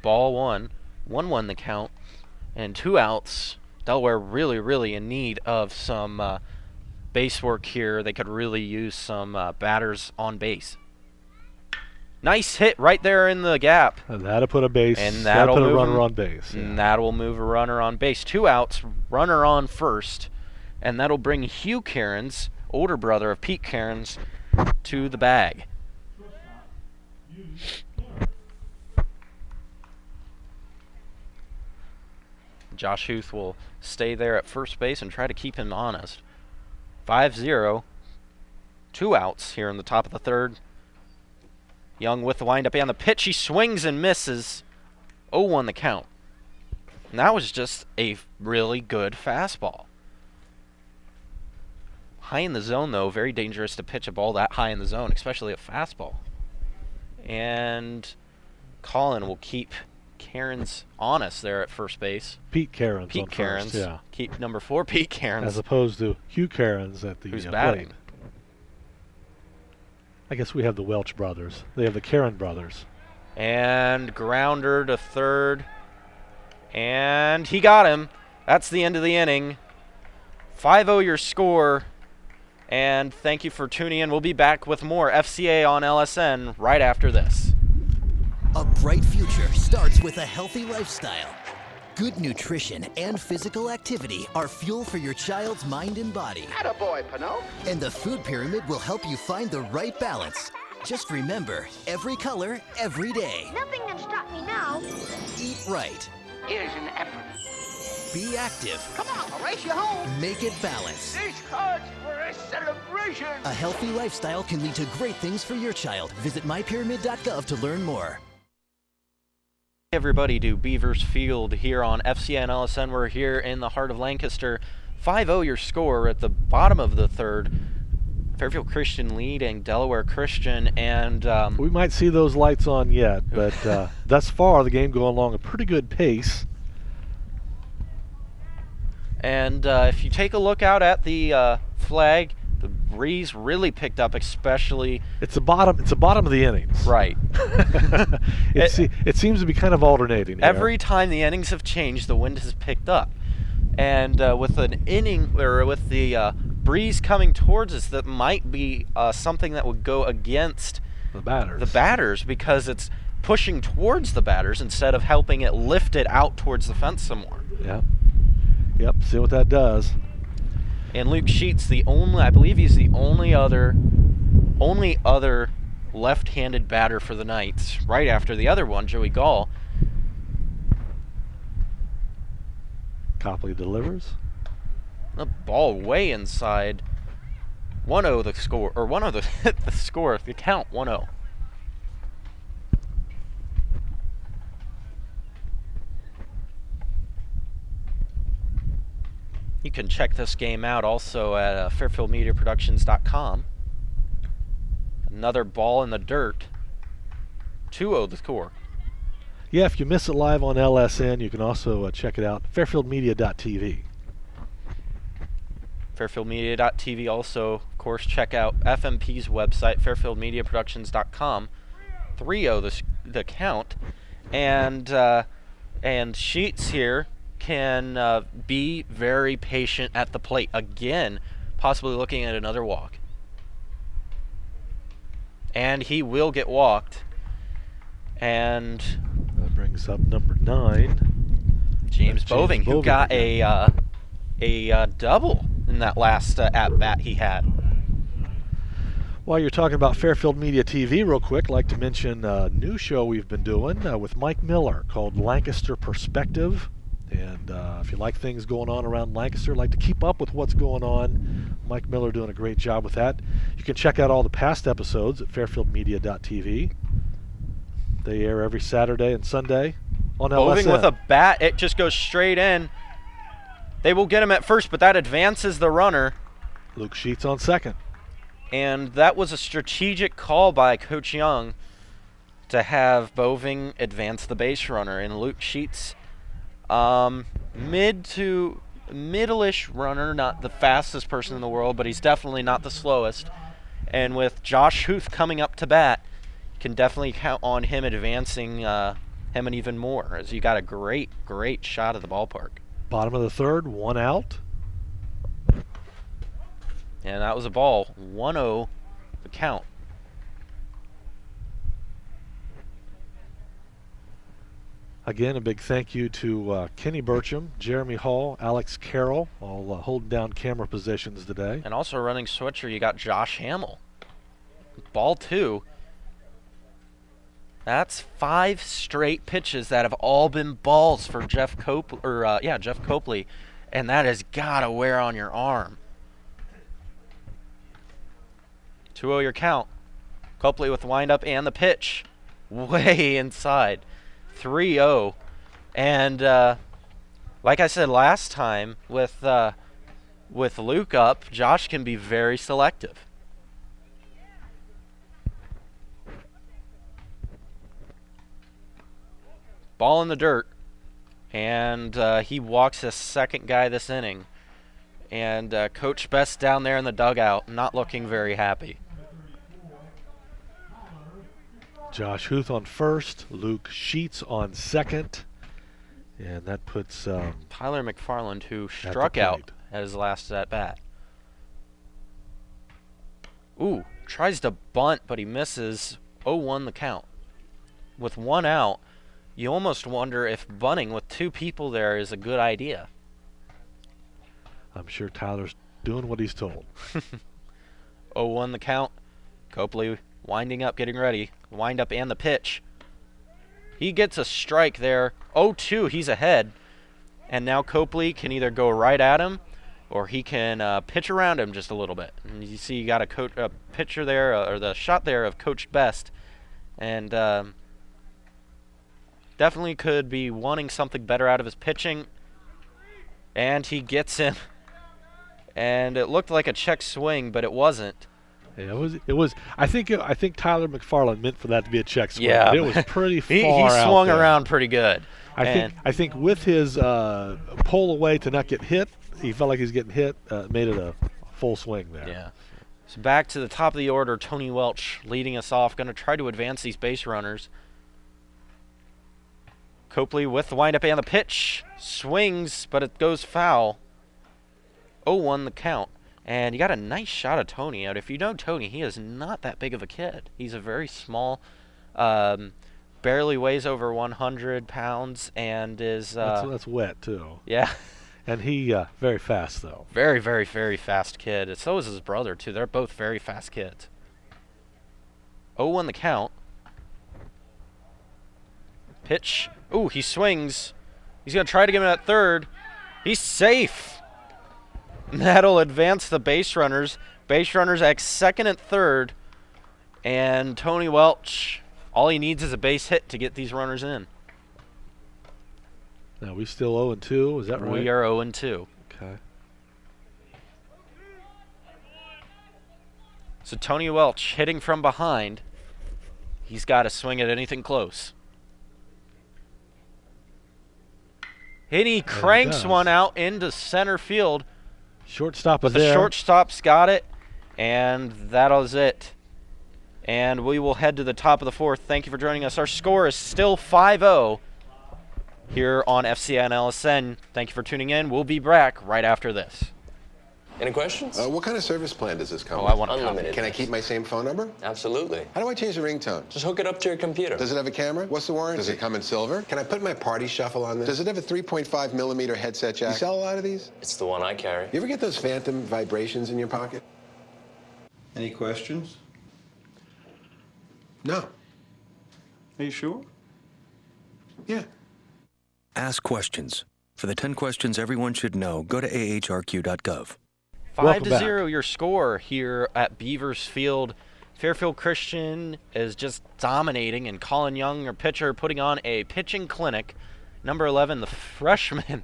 Ball 1. 1-1 the count. And 2 outs. Delaware really in need of some base work here. They could really use some batters on base. Nice hit right there in the gap. And that'll put a base. And that'll put move a runner on base. And that'll move a runner on base. 2 outs, runner on first. And that'll bring Hugh Cairns, older brother of Pete Cairns, to the bag. Josh Huth will stay there at first base and try to keep him honest. 5-0. 2 outs here in the top of the third. Young with the windup and the pitch. He swings and misses. 0-1 the count. And that was just a really good fastball. High in the zone, though. Very dangerous to pitch a ball that high in the zone, especially a fastball. And Colin will keep Cairns honest there at first base. Pete Cairns. Pete Cairns. First, yeah. Keep number 4, Pete Cairns. As opposed to Hugh Cairns at the who's batting. plate. I guess we have the Welch brothers. They have the Cairn brothers. And grounder to third. And he got him. That's the end of the inning. 5-0 your score. And thank you for tuning in. We'll be back with more FCA on LSN right after this. A bright future starts with a healthy lifestyle. Good nutrition and physical activity are fuel for your child's mind and body. Attaboy, Pinot. And the food pyramid will help you find the right balance. Just remember, every color, every day. Nothing can stop me now. Eat right. Here's an effort. Be active. Come on, I'll race you home. Make it balanced. This calls for a celebration. A healthy lifestyle can lead to great things for your child. Visit mypyramid.gov to learn more. Hey everybody, to Beavers Field here on FCA and LSN. We're here in the heart of Lancaster. 5-0 your score at the bottom of the third. Fairfield Christian leading Delaware Christian, and we might see those lights on yet, but thus far the game going along a pretty good pace. And if you take a look out at the flag, the breeze really picked up, especially. It's the bottom of the innings. Right. it seems to be kind of alternating here. Every time the innings have changed, the wind has picked up, and with an inning or with the breeze coming towards us, that might be something that would go against the batters. The batters, because it's pushing towards the batters instead of helping it lift it out towards the fence some more. Yeah. Yep, see what that does. And Luke Sheets, I believe he's the only other left-handed batter for the Knights, right after the other one, Joey Gall. Copley delivers. The ball way inside. 1-0 the score, or 1-0 the score, the count, 1-0. You can check this game out also at fairfieldmediaproductions.com. Another ball in the dirt. 2-0 the score. Yeah, if you miss it live on LSN, you can also check it out, fairfieldmedia.tv. Fairfieldmedia.tv also, of course, check out FMP's website, fairfieldmediaproductions.com. 3-0 the count. And Sheets here can be very patient at the plate. Again, possibly looking at another walk. And he will get walked. And that brings up number 9. James Boving, who got a double in that last at-bat he had. While you're talking about Fairfield Media TV real quick, I'd like to mention a new show we've been doing with Mike Miller called Lancaster Perspective. And if you like things going on around Lancaster, like to keep up with what's going on, Mike Miller doing a great job with that. You can check out all the past episodes at fairfieldmedia.tv. They air every Saturday and Sunday on LSN. Boving with a bat, it just goes straight in. They will get him at first, but that advances the runner. Luke Sheets on second. And that was a strategic call by Coach Young to have Boving advance the base runner. And Luke Sheets, mid to middle-ish runner, not the fastest person in the world, but he's definitely not the slowest. And with Josh Huth coming up to bat, you can definitely count on him advancing him and even more, as you got a great shot at the ballpark. Bottom of the third, 1 out. And that was a ball. 1-0 the count. Again, a big thank you to Kenny Burcham, Jeremy Hall, Alex Carroll, all holding down camera positions today. And also running switcher, you got Josh Hamill. Ball 2. That's 5 straight pitches that have all been balls for Jeff Copley, and that has gotta wear on your arm. 2-0 your count. Copley with the windup and the pitch, way inside. 3-0, and like I said last time, with Luke up, Josh can be very selective. Ball in the dirt, and he walks the second guy this inning. And Coach Best down there in the dugout, not looking very happy. Josh Huth on first, Luke Sheets on second, and that puts Tyler McFarland, who struck out at his last at bat. Ooh, tries to bunt, but he misses. 0-1 the count. With 1 out, you almost wonder if bunting with 2 people there is a good idea. I'm sure Tyler's doing what he's told. 0-1 the count. Copley winding up, getting ready. Wind up and the pitch. He gets a strike there. 0-2, he's ahead. And now Copley can either go right at him or he can pitch around him just a little bit. And you see you got a pitcher there, or the shot there of Coach Best. And definitely could be wanting something better out of his pitching. And he gets him. And it looked like a check swing, but it wasn't. Yeah, it was. I think Tyler McFarland meant for that to be a check swing. Yeah, it was pretty far he out swung there. around pretty good. I think with his pull away to not get hit, he felt like he was getting hit. Made it a full swing there. Yeah. So back to the top of the order, Tony Welch leading us off, going to try to advance these base runners. Copley with the windup and the pitch, swings, but it goes foul. 0-1 the count. And you got a nice shot of Tony out. If you know Tony, he is not that big of a kid. He's a very small, barely weighs over 100 pounds, and is... that's wet, too. Yeah. And he, very fast, though. Very, very, very fast kid. And so is his brother, too. They're both very fast kids. 0-1 the count. Pitch. Ooh, he swings. He's going to try to get him at third. He's safe. That'll advance the base runners. Base runners at second and third. And Tony Welch, all he needs is a base hit to get these runners in. Now, we still 0-2, is that right? We are 0-2. Okay. So Tony Welch hitting from behind. He's got to swing at anything close. And he cranks one out into center field. Shortstop is the there. Shortstop's got it, and that is it. And we will head to the top of the fourth. Thank you for joining us. Our score is still 5-0 here on FCA and LSN. Thank you for tuning in. We'll be back right after this. Any questions? What kind of service plan does this come with? I want unlimited. Can I keep my same phone number? Absolutely. How do I change the ringtone? Just hook it up to your computer. Does it have a camera? What's the warranty? Does it come in silver? Can I put my party shuffle on this? Does it have a 3.5 millimeter headset jack? You sell a lot of these? It's the one I carry. You ever get those phantom vibrations in your pocket? Any questions? No. Are you sure? Yeah. Ask questions. For the 10 questions everyone should know, go to ahrq.gov. 5-0 your score here at Beavers Field. Fairfield Christian is just dominating, and Colin Young, your pitcher, putting on a pitching clinic. Number 11, the freshman.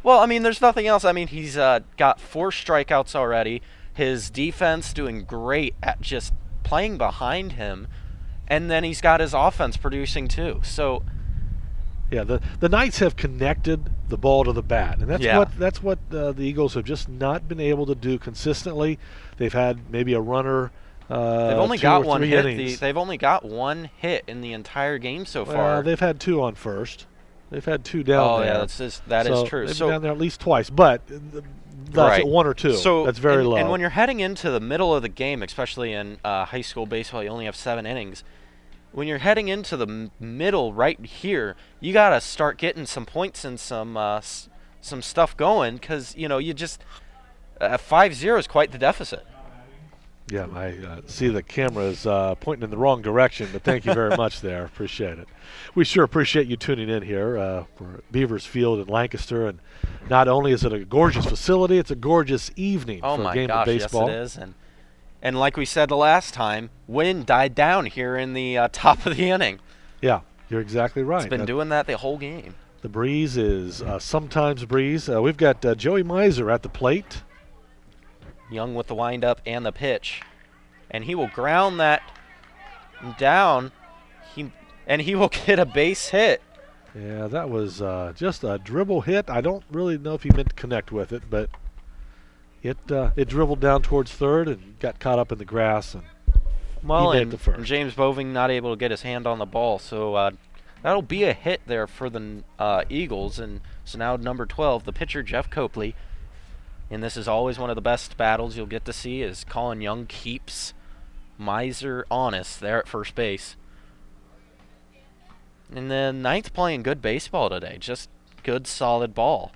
Well, I mean, there's nothing else. I mean, he's got 4 strikeouts already. His defense doing great at just playing behind him, and then he's got his offense producing too. So, yeah, the Knights have connected the ball to the bat, and that's what the Eagles have just not been able to do consistently. They've had maybe a runner. They've only got one hit. Innings. They've only got 1 hit in the entire game so far. Well, they've had 2 on first. They've had 2 down there. Oh yeah, that is true. They've been down there at least twice, but that's 1 or 2. So that's very low. And when you're heading into the middle of the game, especially in high school baseball, you only have 7 innings. When you're heading into the middle right here, you got to start getting some points and some stuff going, because, you know, you just 5-0 is quite the deficit. Yeah, I see the camera is pointing in the wrong direction, but thank you very much there. Appreciate it. We sure appreciate you tuning in here for Beavers Field in Lancaster. And not only is it a gorgeous facility, it's a gorgeous evening for a game of baseball. Yes it is. And like we said the last time, wind died down here in the top of the inning. Yeah, you're exactly right. It's been doing that the whole game. The breeze is sometimes breeze. We've got Joey Miser at the plate. Young with the windup and the pitch. And he will ground that down. He will get a base hit. Yeah, that was just a dribble hit. I don't really know if he meant to connect with it, but it dribbled down towards third and got caught up in the grass, and he made the first. And James Boving not able to get his hand on the ball, so that'll be a hit there for the Eagles. And so now number 12, the pitcher Jeff Copley, And this is always one of the best battles you'll get to see, is Colin Young keeps Miser honest there at first base. And then Ninth playing good baseball today. Just good, solid ball.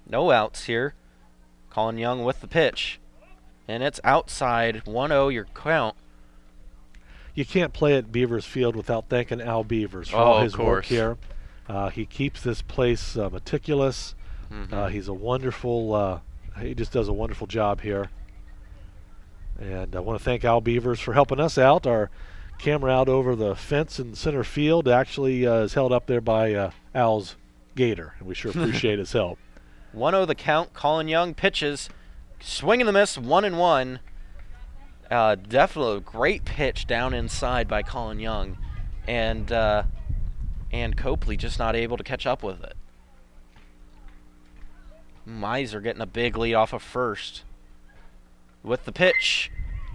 No outs here. Colin Young with the pitch. And it's outside, 1-0 your count. You can't play at Beavers Field without thanking Al Beavers for all his work here. He keeps this place meticulous. He's a wonderful, he just does a wonderful job here. And I want to thank Al Beavers for helping us out. Our camera out over the fence in center field actually is held up there by Al's gator, and we sure appreciate his help. 1-0 the count. Colin Young pitches. Swing and the miss, 1-1. Definitely a great pitch down inside by Colin Young. And Copley just not able to catch up with it. Miser getting a big lead off of first with the pitch.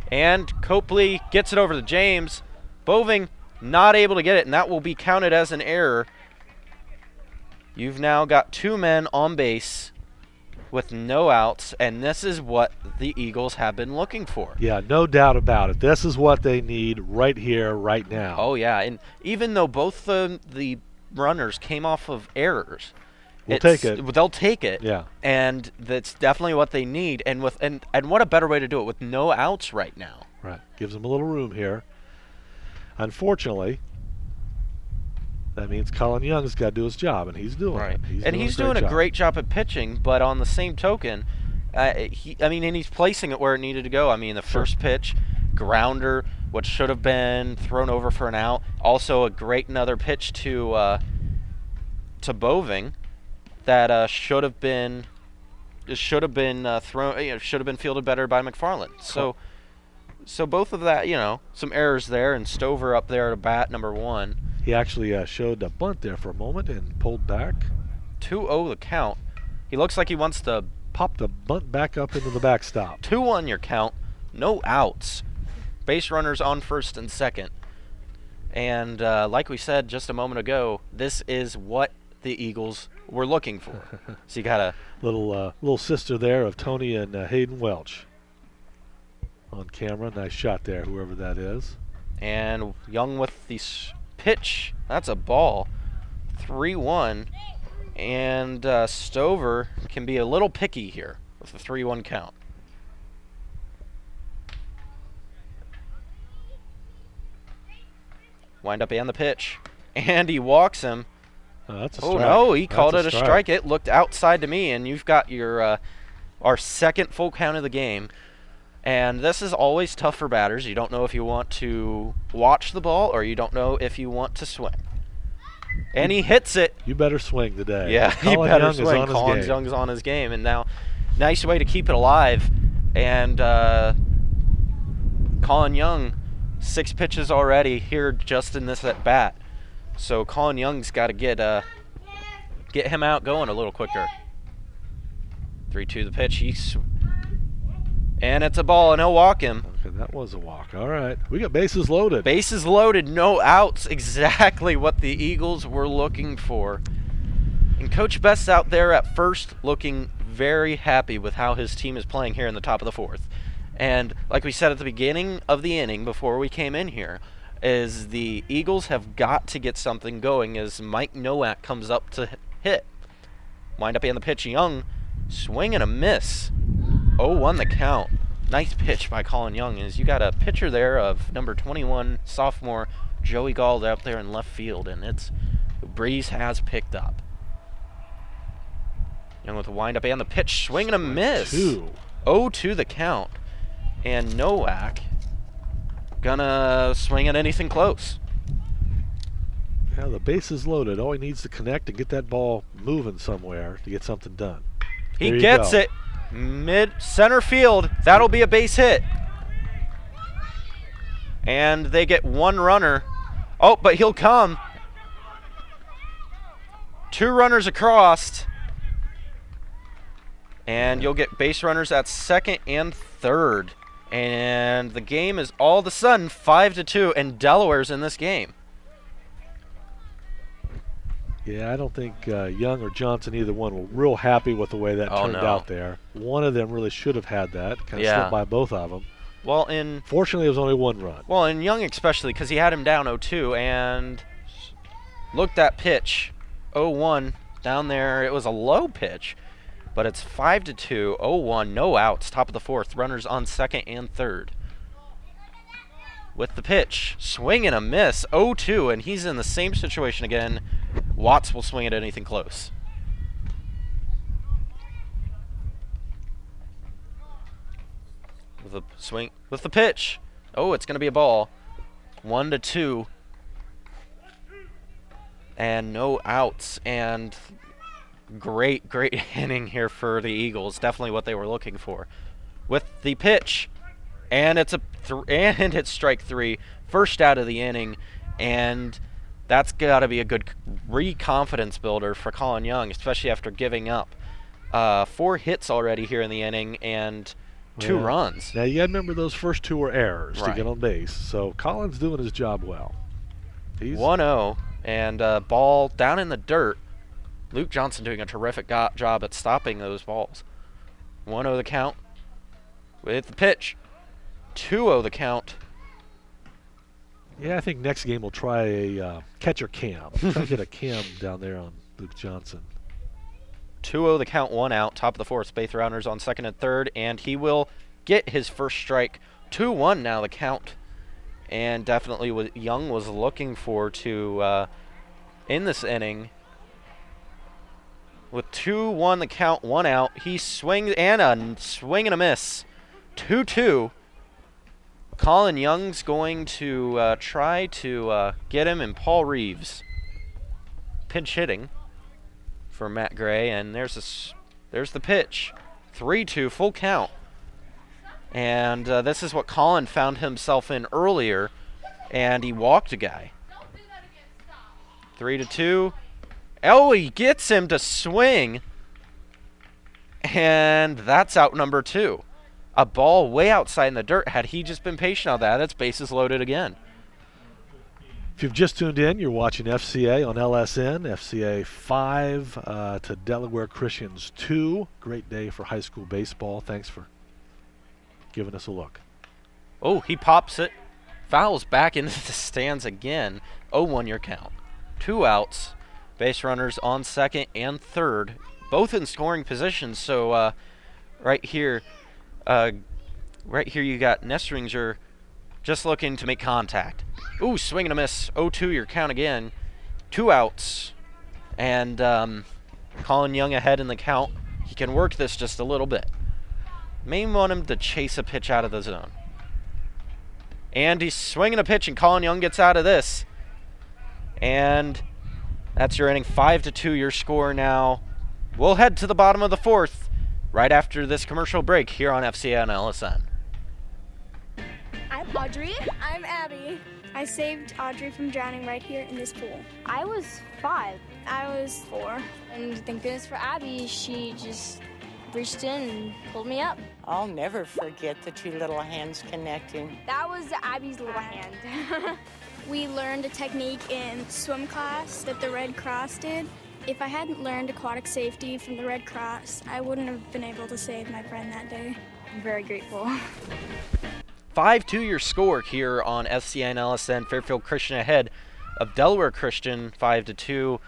And Copley gets it over to James. Boving not able to get it, and that will be counted as an error. You've now got 2 men on base with no outs, and this is what the Eagles have been looking for. Yeah, no doubt about it. This is what they need right here, right now. Oh, yeah, and even though both the runners came off of errors, they'll take it. Yeah, and that's definitely what they need. And what a better way to do it with no outs right now. Right, gives them a little room here. Unfortunately, that means Colin Young's got to do his job, and he's doing it. He's doing a great job at pitching, but on the same token, he's placing it where it needed to go. I mean, the first pitch, grounder, what should have been thrown over for an out. Also, a great another pitch to Boving that should have been thrown. Should have been fielded better by McFarland. So both of that, some errors there, and Stover up there at bat number 1. He actually showed a bunt there for a moment and pulled back. 2-0 the count. He looks like he wants to pop the bunt back up into the backstop. 2-1 your count. No outs. Base runners on first and second. And like we said just a moment ago, this is what the Eagles were looking for. So you got a little sister there of Tony and Hayden Welch on camera. Nice shot there, whoever that is. And Young with the pitch. That's a ball. 3-1. And Stover can be a little picky here with the 3-1 count. Wind up and the pitch. And he walks him. That's a strike. Oh, no, he called it a strike. It looked outside to me, and you've got your our second full count of the game. And this is always tough for batters. You don't know if you want to watch the ball or you don't know if you want to swing. And he hits it. You better swing today. Yeah, he better swing. Colin Young's on his game. And now, nice way to keep it alive. And Colin Young, 6 pitches already here just in this at bat. So Colin Young's got to get him out going a little quicker. 3-2 the pitch. And it's a ball, and he'll walk him. Okay, that was a walk. All right. We got bases loaded. Bases loaded, no outs. Exactly what the Eagles were looking for. And Coach Best's out there at first looking very happy with how his team is playing here in the top of the 4th. And like we said at the beginning of the inning before we came in here, is the Eagles have got to get something going as Mike Nowak comes up to hit. Wind up in the pitch, Young, swing and a miss. 0-1 the count. Nice pitch by Colin Young. As you got a pitcher there of number 21 sophomore Joey Gall out there in left field, and the breeze has picked up. Young with the windup and the pitch, swing and a miss. 0-2 the count, and Nowak gonna swing at anything close. Yeah, the base is loaded. All he needs to connect and get that ball moving somewhere to get something done. He gets it. Mid center field. That'll be a base hit. And they get 1 runner. Oh, but he'll come. 2 runners across. And you'll get base runners at second and third. And the game is all of a sudden 5-2, and Delaware's in this game. Yeah, I don't think Young or Johnson, either one, were real happy with the way that turned out there. One of them really should have had that. Kind of slipped by both of them. Well, fortunately, it was only one run. Well, in Young especially, because he had him down 0-2, and look that pitch, 0-1 down there. It was a low pitch, but it's 5-2, 0-1, no outs, top of the fourth. Runners on second and third. With the pitch, swing and a miss, 0-2, and he's in the same situation again. Watts will swing at anything close. With the swing, with the pitch. Oh, it's going to be a ball. 1-2. And no outs. And great inning here for the Eagles. Definitely what they were looking for. With the pitch. And it's it's strike three. First out of the inning. And that's got to be a good confidence builder for Colin Young, especially after giving up 4 hits already here in the inning and 2 runs. Now, you got to remember those first 2 were errors to get on base. So Colin's doing his job well. 1-0 and ball down in the dirt. Luke Johnson doing a terrific job at stopping those balls. 1-0 the count with the pitch. 2-0 the count. Yeah, I think next game we'll try a catcher cam. Try to get a cam down there on Luke Johnson. 2-0 the count, 1 out, top of the fourth. Base runners on second and third, and he will get his first strike. 2-1 now the count. And definitely what Young was looking for to in this inning. With 2-1 the count, 1 out. He swings and a swing and a miss. 2-2. Colin Young's going to try to get him, and Paul Reeves pinch hitting for Matt Gray, and there's the pitch. 3-2, full count. And this is what Colin found himself in earlier, and he walked a guy. 3-2. Oh, he gets him to swing, and that's out number 2. A ball way outside in the dirt. Had he just been patient on that, that's bases loaded again. If you've just tuned in, you're watching FCA on LSN. FCA 5 to Delaware Christians 2. Great day for high school baseball. Thanks for giving us a look. Oh, he pops it. Fouls back into the stands again. 0-1 your count. 2 outs. Base runners on second and third. Both in scoring positions. So right here you got Nestringer just looking to make contact. Ooh, swing and a miss. 0-2 your count again. 2 outs. And Colin Young ahead in the count. He can work this just a little bit. May want him to chase a pitch out of the zone. And he's swinging a pitch, and Colin Young gets out of this. And that's your inning. 5-2 your score now. We'll head to the bottom of the fourth right after this commercial break here on FCA and LSN. I'm Audrey. I'm Abby. I saved Audrey from drowning right here in this pool. I was 5. I was 4. And thank goodness for Abby, she just reached in and pulled me up. I'll never forget the 2 little hands connecting. That was Abby's little hand. We learned a technique in swim class that the Red Cross did. If I hadn't learned aquatic safety from the Red Cross, I wouldn't have been able to save my friend that day. I'm very grateful. 5-2 your score here on FCA and LSN. Fairfield Christian ahead of Delaware Christian 5-2.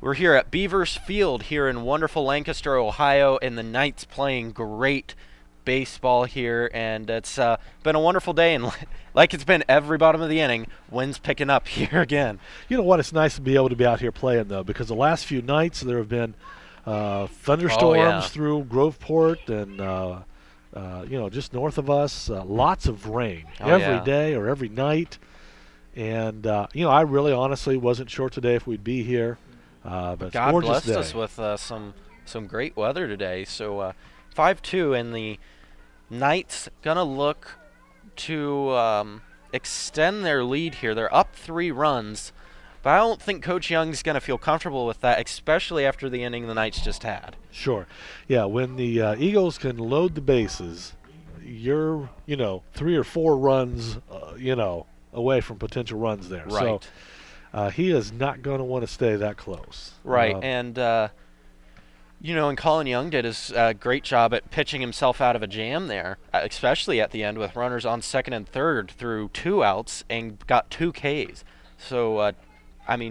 We're here at Beavers Field here in wonderful Lancaster, Ohio, and the Knights playing great baseball here, and it's been a wonderful day, and like it's been every bottom of the inning, wind's picking up here again. You know what? It's nice to be able to be out here playing, though, because the last few nights there have been thunderstorms through Groveport and just north of us, lots of rain every day or every night. And, I really honestly wasn't sure today if we'd be here. But God blessed us with some great weather today. So 5-2, and the Knights going to look to extend their lead here. They're up 3 runs, but I don't think Coach Young's going to feel comfortable with that, especially after the inning the Knights just had. Sure. Yeah, when the Eagles can load the bases, you're, 3 or 4 runs, away from potential runs there. Right. So he is not going to want to stay that close. Right, and and Colin Young did his great job at pitching himself out of a jam there, especially at the end with runners on second and third through 2 outs and got 2 Ks. So,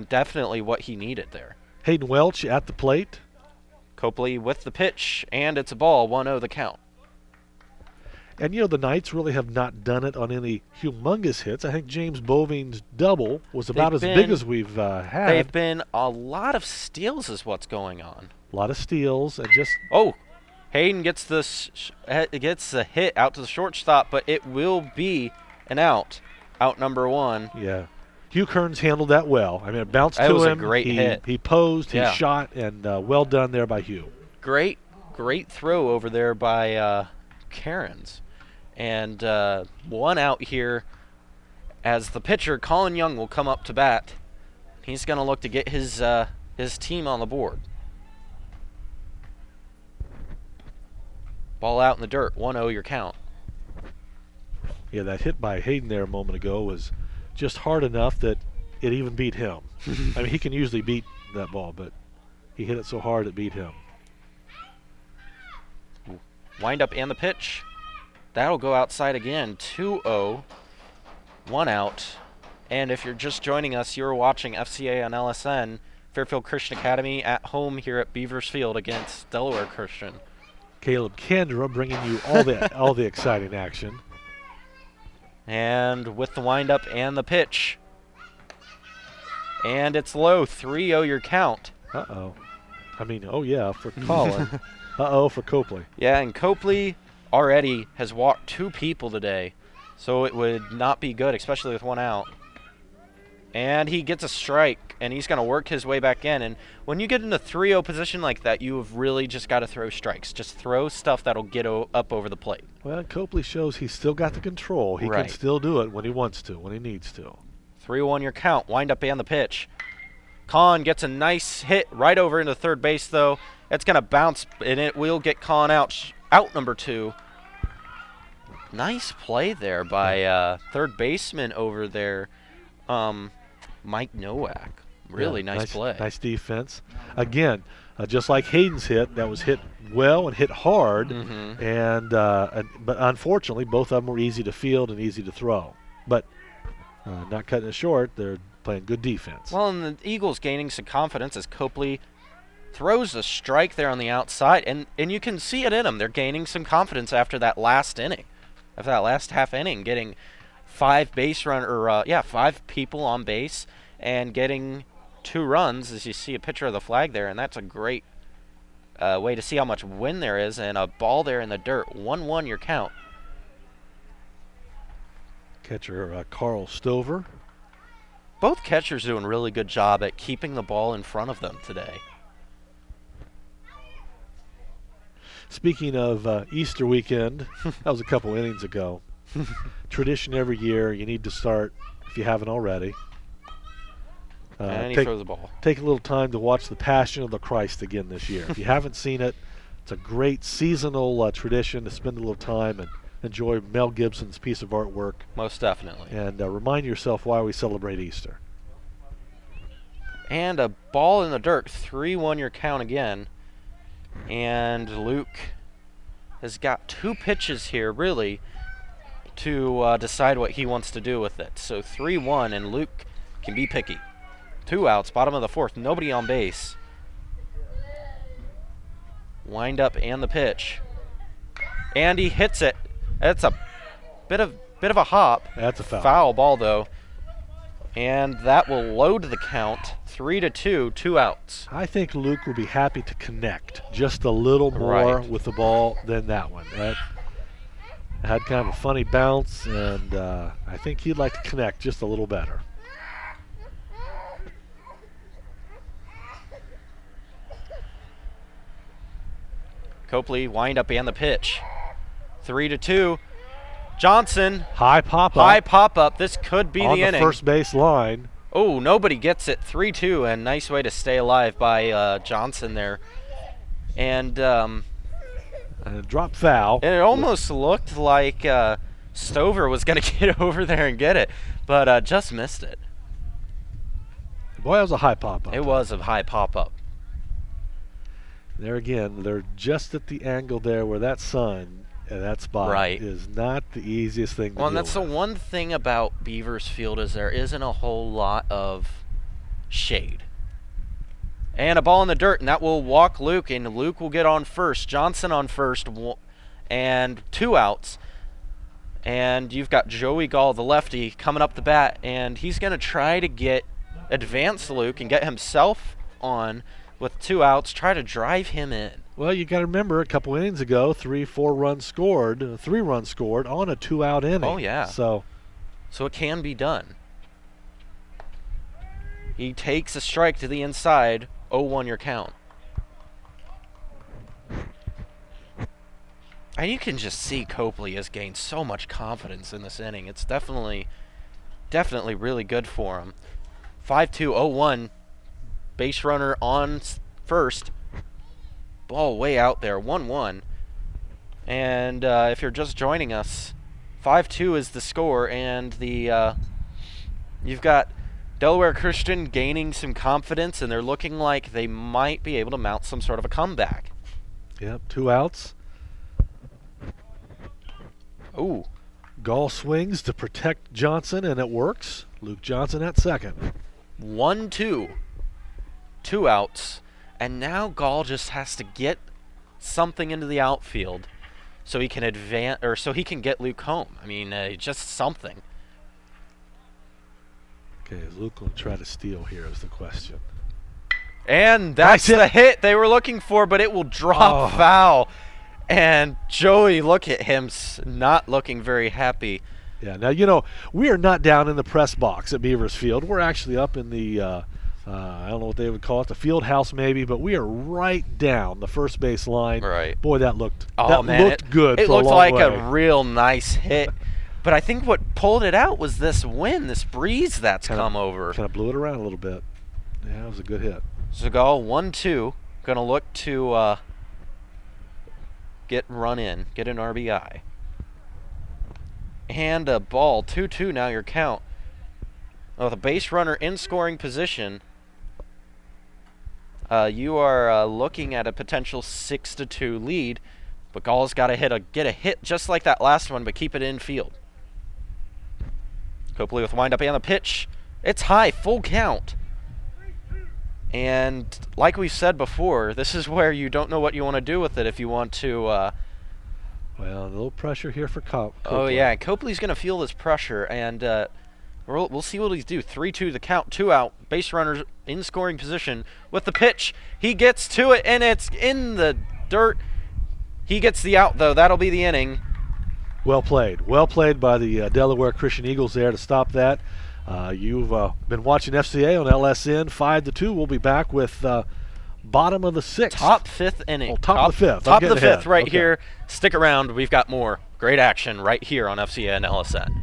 definitely what he needed there. Hayden Welch at the plate. Copley with the pitch, and it's a ball, 1-0 the count. And, the Knights really have not done it on any humongous hits. I think James Boving's double was about as big as we've had. They've been a lot of steals is what's going on. A lot of steals and just... Oh, Hayden gets the hit out to the shortstop, but it will be an out number 1. Yeah. Hugh Kearns handled that well. It bounced to him. That was a great hit. He posed, he shot, and well done there by Hugh. Great throw over there by Cairns. And 1 out here as the pitcher, Colin Young, will come up to bat. He's going to look to get his team on the board. Ball out in the dirt, 1-0 your count. Yeah, that hit by Hayden there a moment ago was just hard enough that it even beat him. He can usually beat that ball, but he hit it so hard it beat him. Wind up and the pitch. That'll go outside again, 2-0, 1 out. And if you're just joining us, you're watching FCA on LSN, Fairfield Christian Academy at home here at Beavers Field against Delaware Christian. Caleb Kandra bringing you all the exciting action. And with the windup and the pitch. And it's low, 3-0 your count. Uh-oh. Oh yeah, for Colin. Uh-oh for Copley. Yeah, and Copley already has walked 2 people today, so it would not be good, especially with 1 out. And he gets a strike, and he's going to work his way back in. And when you get in a 3-0 position like that, you have really just got to throw strikes. Just throw stuff that'll get up over the plate. Well, Copley shows he's still got the control. He can still do it when he wants to, when he needs to. 3-1 your count. Wind up and the pitch. Colin gets a nice hit right over into third base, though. It's going to bounce, and it will get Colin out number 2. Nice play there by third baseman over there, Mike Nowak. Really nice play. Nice defense. Again, just like Hayden's hit, that was hit well and hit hard, but unfortunately, both of them were easy to field and easy to throw. But not cutting it short, they're playing good defense. Well, and the Eagles gaining some confidence as Copley throws a strike there on the outside, and you can see it in them. They're gaining some confidence after that last inning. After that last half inning, getting 5 people on base and getting 2 runs, as you see a picture of the flag there, and that's a great way to see how much wind there is, and a ball there in the dirt. 1-1 your count. Catcher Carl Stover. Both catchers doing a really good job at keeping the ball in front of them today. Speaking of Easter weekend, that was a couple innings ago. Tradition every year, you need to start, if you haven't already. And he throws the ball. Take a little time to watch The Passion of the Christ again this year. If you haven't seen it, it's a great seasonal tradition to spend a little time and enjoy Mel Gibson's piece of artwork. Most definitely. And remind yourself why we celebrate Easter. And a ball in the dirt, 3-1 your count again. And Luke has got 2 pitches here, really, to decide what he wants to do with it. So 3-1, and Luke can be picky. 2 outs, bottom of the 4th, nobody on base. Wind up and the pitch. And he hits it. That's a bit of a hop. That's a foul. Foul ball, though. And that will load the count, 3-2, 2 outs. I think Luke will be happy to connect just a little more with the ball than that one. That had kind of a funny bounce, and I think he'd like to connect just a little better. Copley, wind up and the pitch. 3-2. Johnson. High pop-up. High pop-up. This could be the inning. On the first base line. Oh, nobody gets it. 3-2, and nice way to stay alive by Johnson there. And drop foul. And it almost looked like Stover was going to get over there and get it, but just missed it. Boy, that was a high pop-up. It was a high pop-up. There again, they're just at the angle there where that sun and that spot is not the easiest thing to deal with. Well, and that's the one thing about Beavers Field is there isn't a whole lot of shade. And a ball in the dirt, and that will walk Luke, and Luke will get on first. Johnson on first, and 2 outs. And you've got Joey Gall, the lefty, coming up the bat, and he's going to try to advance Luke and get himself on with 2 outs, try to drive him in. Well, you got to remember a couple innings ago, 3 runs scored on a 2-out inning. Oh, yeah. So it can be done. He takes a strike to the inside, 0-1 your count. And you can just see Copley has gained so much confidence in this inning. It's definitely really good for him. 5-2, 0-1. Base runner on first. Ball way out there, 1-1. And if you're just joining us, 5-2 is the score, and you've got Delaware Christian gaining some confidence, and they're looking like they might be able to mount some sort of a comeback. Yep, 2 outs. Ooh. Gall swings to protect Johnson, and it works. Luke Johnson at second. 1-2. 2 outs. And now Gall just has to get something into the outfield so he can advance, or so he can get Luke home. I mean, just something. Okay, is Luke going to try to steal here is the question. And that's the hit they were looking for, but it will drop foul. And Joey, look at him, not looking very happy. Yeah, now, we are not down in the press box at Beavers Field. We're actually up in the I don't know what they would call it, the field house maybe, but we are right down the first base line. Right. Boy, that looked It good. It looked like a real nice hit. But I think what pulled it out was this wind, this breeze that's come over. Kind of blew it around a little bit. Yeah, it was a good hit. Zagal 1-2, going to look to get run in, get an RBI. And a ball, 2-2 now your count. With a base runner in scoring position, you are looking at a potential 6-2 lead, but Gall's got to get a hit just like that last one, but keep it in field. Copley with windup and the pitch. It's high, full count. And like we said before, this is where you don't know what you want to do with it if you want to... well, a little pressure here for Copley. Oh, yeah, Copley's going to feel this pressure, and we'll see what he's do. 3-2 the count, 2 out. Base runners in scoring position with the pitch. He gets to it, and it's in the dirt. He gets the out, though. That'll be the inning. Well played. Well played by the Delaware Christian Eagles there to stop that. You've been watching FCA on LSN. 5-2. We'll be back with bottom of the 6th. Top 5th inning. Oh, top of the 5th. Top of the 5th right here. Stick around. We've got more great action right here on FCA and LSN.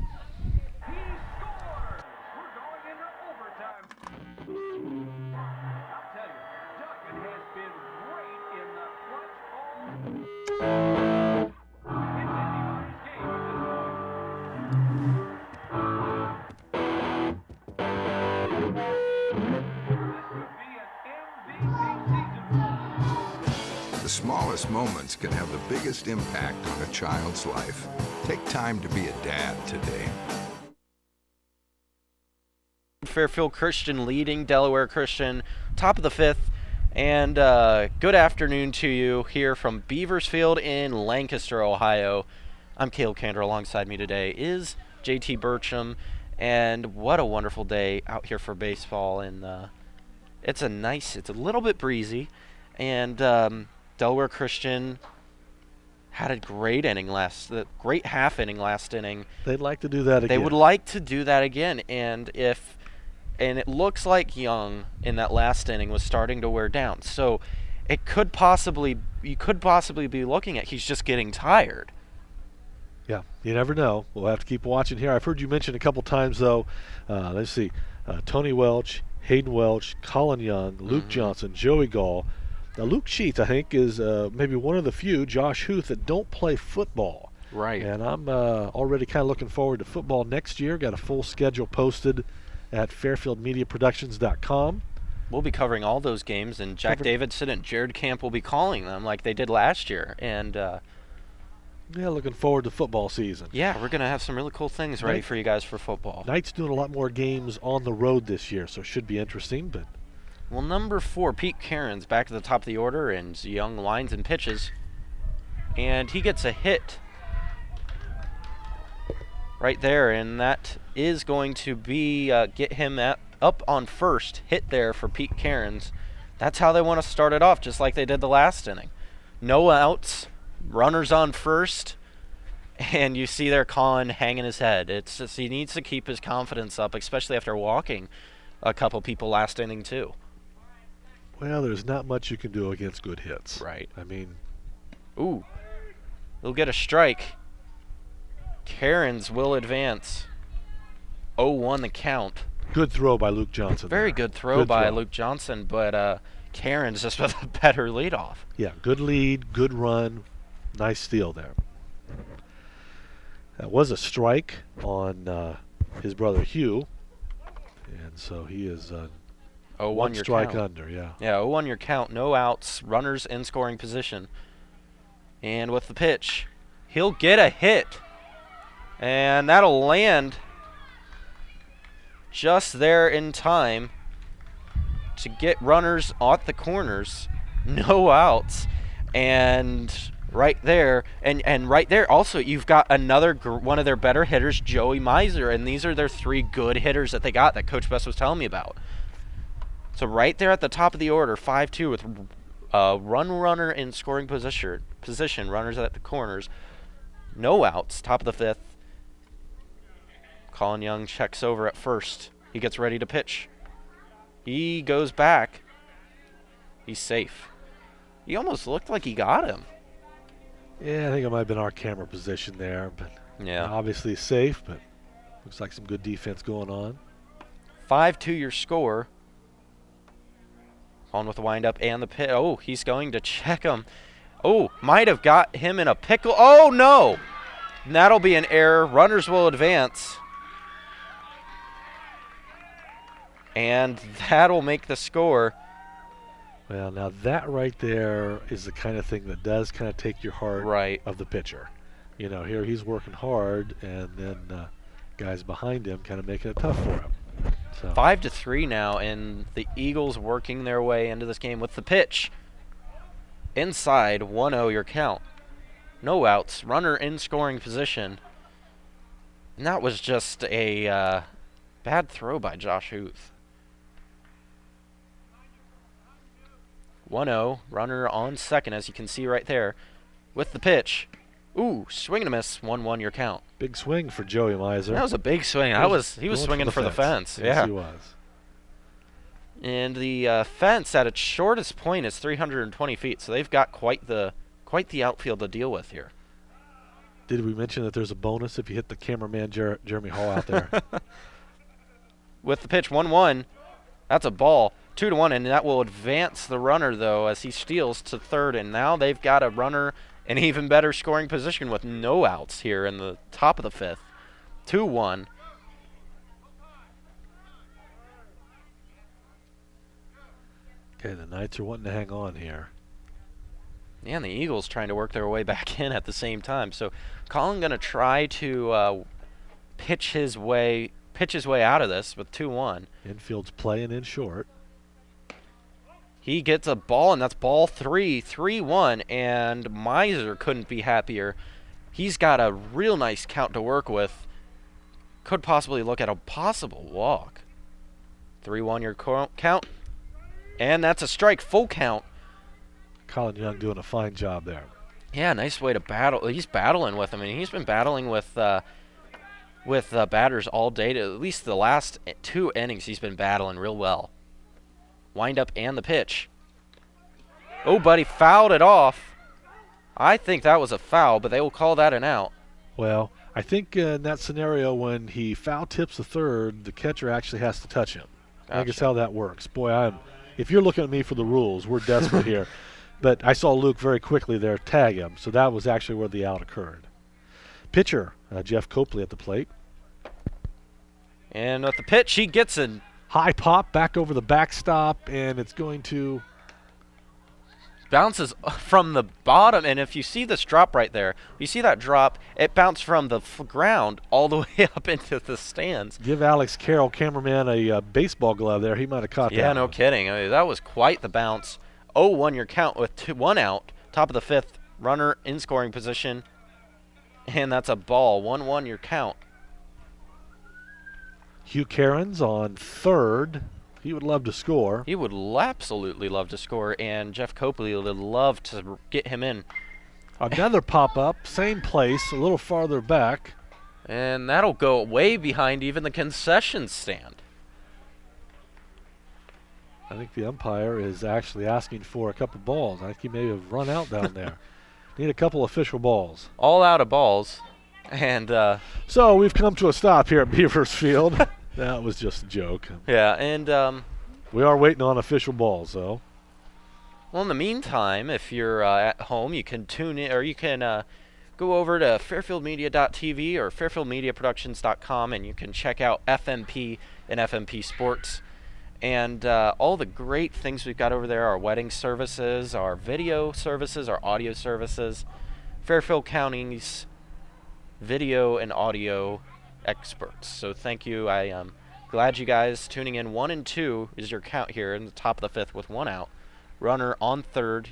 The smallest moments can have the biggest impact on a child's life. Take time to be a dad today. Fairfield Christian leading Delaware Christian, top of the 5th. And good afternoon to you here from Beavers Field in Lancaster, Ohio. I'm Caleb Kander. Alongside me today is JT Burcham. And what a wonderful day out here for baseball. And it's a little bit breezy. And Delaware Christian had a great great half inning last inning. They'd like to do that again. They would like to do that again. And it looks like Young in that last inning was starting to wear down. So you could possibly be looking at he's just getting tired. Yeah, you never know. We'll have to keep watching here. I've heard you mention a couple times, though. Let's see. Tony Welch, Hayden Welch, Colin Young, Luke Johnson, Joey Gall. Now, Luke Sheets, I think, is maybe one of the few, Josh Huth, that don't play football. Right. And I'm already kind of looking forward to football next year. Got a full schedule posted at fairfieldmediaproductions.com. We'll be covering all those games, and Jack Davidson and Jared Camp will be calling them like they did last year. And yeah, looking forward to football season. Yeah, we're going to have some really cool things ready for you guys for football. Knight's doing a lot more games on the road this year, so it should be interesting. But well, number 4, Pete Cairns, back at the top of the order, and Young lines and pitches. And he gets a hit right there, and that is going to be get him up on first. Hit there for Pete Cairns. That's how they want to start it off, just like they did the last inning. No outs, runners on first, and you see there Colin hanging his head. It's just he needs to keep his confidence up, especially after walking a couple people last inning too. Well, there's not much you can do against good hits. Right. I mean, ooh, they'll get a strike. Cairns will advance. 0-1 the count. Good throw by Luke Johnson. Very good throw by Luke Johnson, but Cairns just with a better leadoff. Yeah, good lead, good run, nice steal there. That was a strike on his brother Hugh, and so he is 1 strike count. under. Yeah. Yeah, 0-1 your count, no outs, runners in scoring position, and with the pitch, he'll get a hit, and that'll land just there in time to get runners at the corners, no outs, and right there, and right there also you've got another one of their better hitters, Joey Miser, and these are their 3 good hitters that they got that Coach Best was telling me about. So right there at the top of the order, 5-2 with runner in scoring position, runners at the corners, no outs, top of the 5th. Colin Young checks over at first. He gets ready to pitch. He goes back. He's safe. He almost looked like he got him. Yeah, I think it might have been our camera position there, but yeah, obviously safe, but looks like some good defense going on. 5-2 your score. On with the windup and the pit. Oh, he's going to check him. Oh, might have got him in a pickle. Oh, no. And that'll be an error. Runners will advance. And that'll make the score. Well, now that right there is the kind of thing that does kind of take your heart of the pitcher. You know, here he's working hard, and then guys behind him kind of making it tough for him. So 5-3 now, and the Eagles working their way into this game with the pitch. Inside, 1-0 your count. No outs, runner in scoring position. And that was just a bad throw by Josh Huth. 1-0, runner on second, as you can see right there. With the pitch. Ooh, swing and a miss, 1-1 your count. Big swing for Joey Miser. That was a big swing. He was swinging for the fence. Yes, yeah, he was. And the fence at its shortest point is 320 feet, so they've got quite the outfield to deal with here. Did we mention that there's a bonus if you hit the cameraman Jeremy Hall out there? With the pitch, 1-1. That's a ball. 2-1, and that will advance the runner, though, as he steals to third. And now they've got a runner in even better scoring position with no outs here in the top of the 5th. 2-1. Okay, the Knights are wanting to hang on here. Yeah, and the Eagles trying to work their way back in at the same time. So Colin going to try to pitch his way out of this with 2-1. Infield's playing in short. He gets a ball, and that's ball 3, 3-1, and Miser couldn't be happier. He's got a real nice count to work with. Could possibly look at a possible walk. 3-1 your count, and that's a strike, full count. Colin Young doing a fine job there. Yeah, nice way to battle. He's battling with him, and he's been battling with batters all day. At least the last 2 innings, he's been battling real well. Wind up and the pitch. Oh, buddy, fouled it off. I think that was a foul, but they will call that an out. Well, I think in that scenario when he foul tips the third, the catcher actually has to touch him. Gotcha. I think it's how that works. Boy, if you're looking at me for the rules, we're desperate here. But I saw Luke very quickly there tag him, so that was actually where the out occurred. Pitcher, Jeff Copley at the plate. And with the pitch, he gets a high pop back over the backstop, and it's going to bounces from the bottom. And if you see this drop right there, you see that drop, it bounced from the ground all the way up into the stands. Give Alex Carroll, cameraman, a baseball glove there. He might have caught that. Yeah, no kidding. I mean, that was quite the bounce. 0-1 your count with 1 out. Top of the 5th, runner in scoring position. And that's a ball. 1-1 your count. Hugh Cairns on third. He would love to score. He would absolutely love to score, and Jeff Copley would love to get him in. Another pop-up, same place, a little farther back. And that'll go way behind even the concession stand. I think the umpire is actually asking for a couple balls. I think he may have run out down there. Need a couple official balls. All out of balls. And so we've come to a stop here at Beavers Field. That was just a joke. Yeah, and we are waiting on official balls, though. Well, in the meantime, if you're at home, you can tune in, or you can go over to fairfieldmedia.tv or fairfieldmediaproductions.com, and you can check out FMP and FMP Sports. And all the great things we've got over there, our wedding services, our video services, our audio services, Fairfield County's video and audio experts. So thank you. I am glad you guys tuning in. 1 and 2 is your count here in the top of the 5th with 1 out. Runner on third.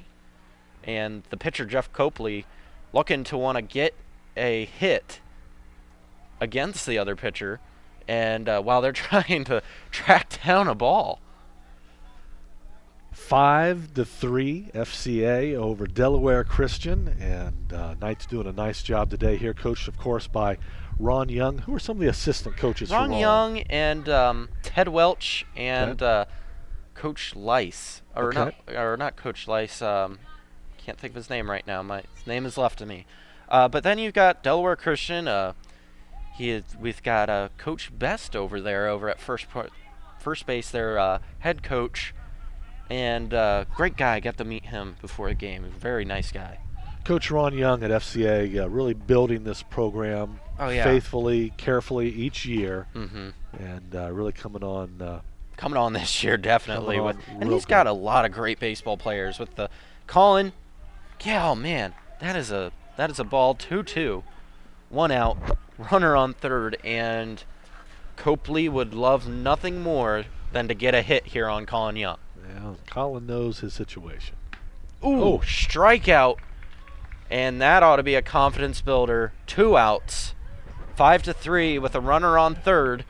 And the pitcher, Jeff Copley, looking to want to get a hit against the other pitcher. And while they're trying to track down a ball. 5-3 FCA over Delaware Christian, and Knight's doing a nice job today here, coached of course by Ron Young. Who are some of the assistant coaches? Ron Young and Ted Welch and Coach Lice, or not Coach Lice. Can't think of his name right now. His name is left to me. But then you've got Delaware Christian. We've got Coach Best over there over at first base. Their head coach. And great guy. Got to meet him before the game. Very nice guy. Coach Ron Young at FCA really building this program faithfully, carefully each year, and really coming on this year, definitely. And he's got a lot of great baseball players with the Colin. Yeah, oh man, that is a ball. 2-2, 1 out, runner on third, and Copley would love nothing more than to get a hit here on Colin Young. Yeah, Colin knows his situation. Ooh, strikeout. And that ought to be a confidence builder. 2 outs. 5-3 with a runner on third.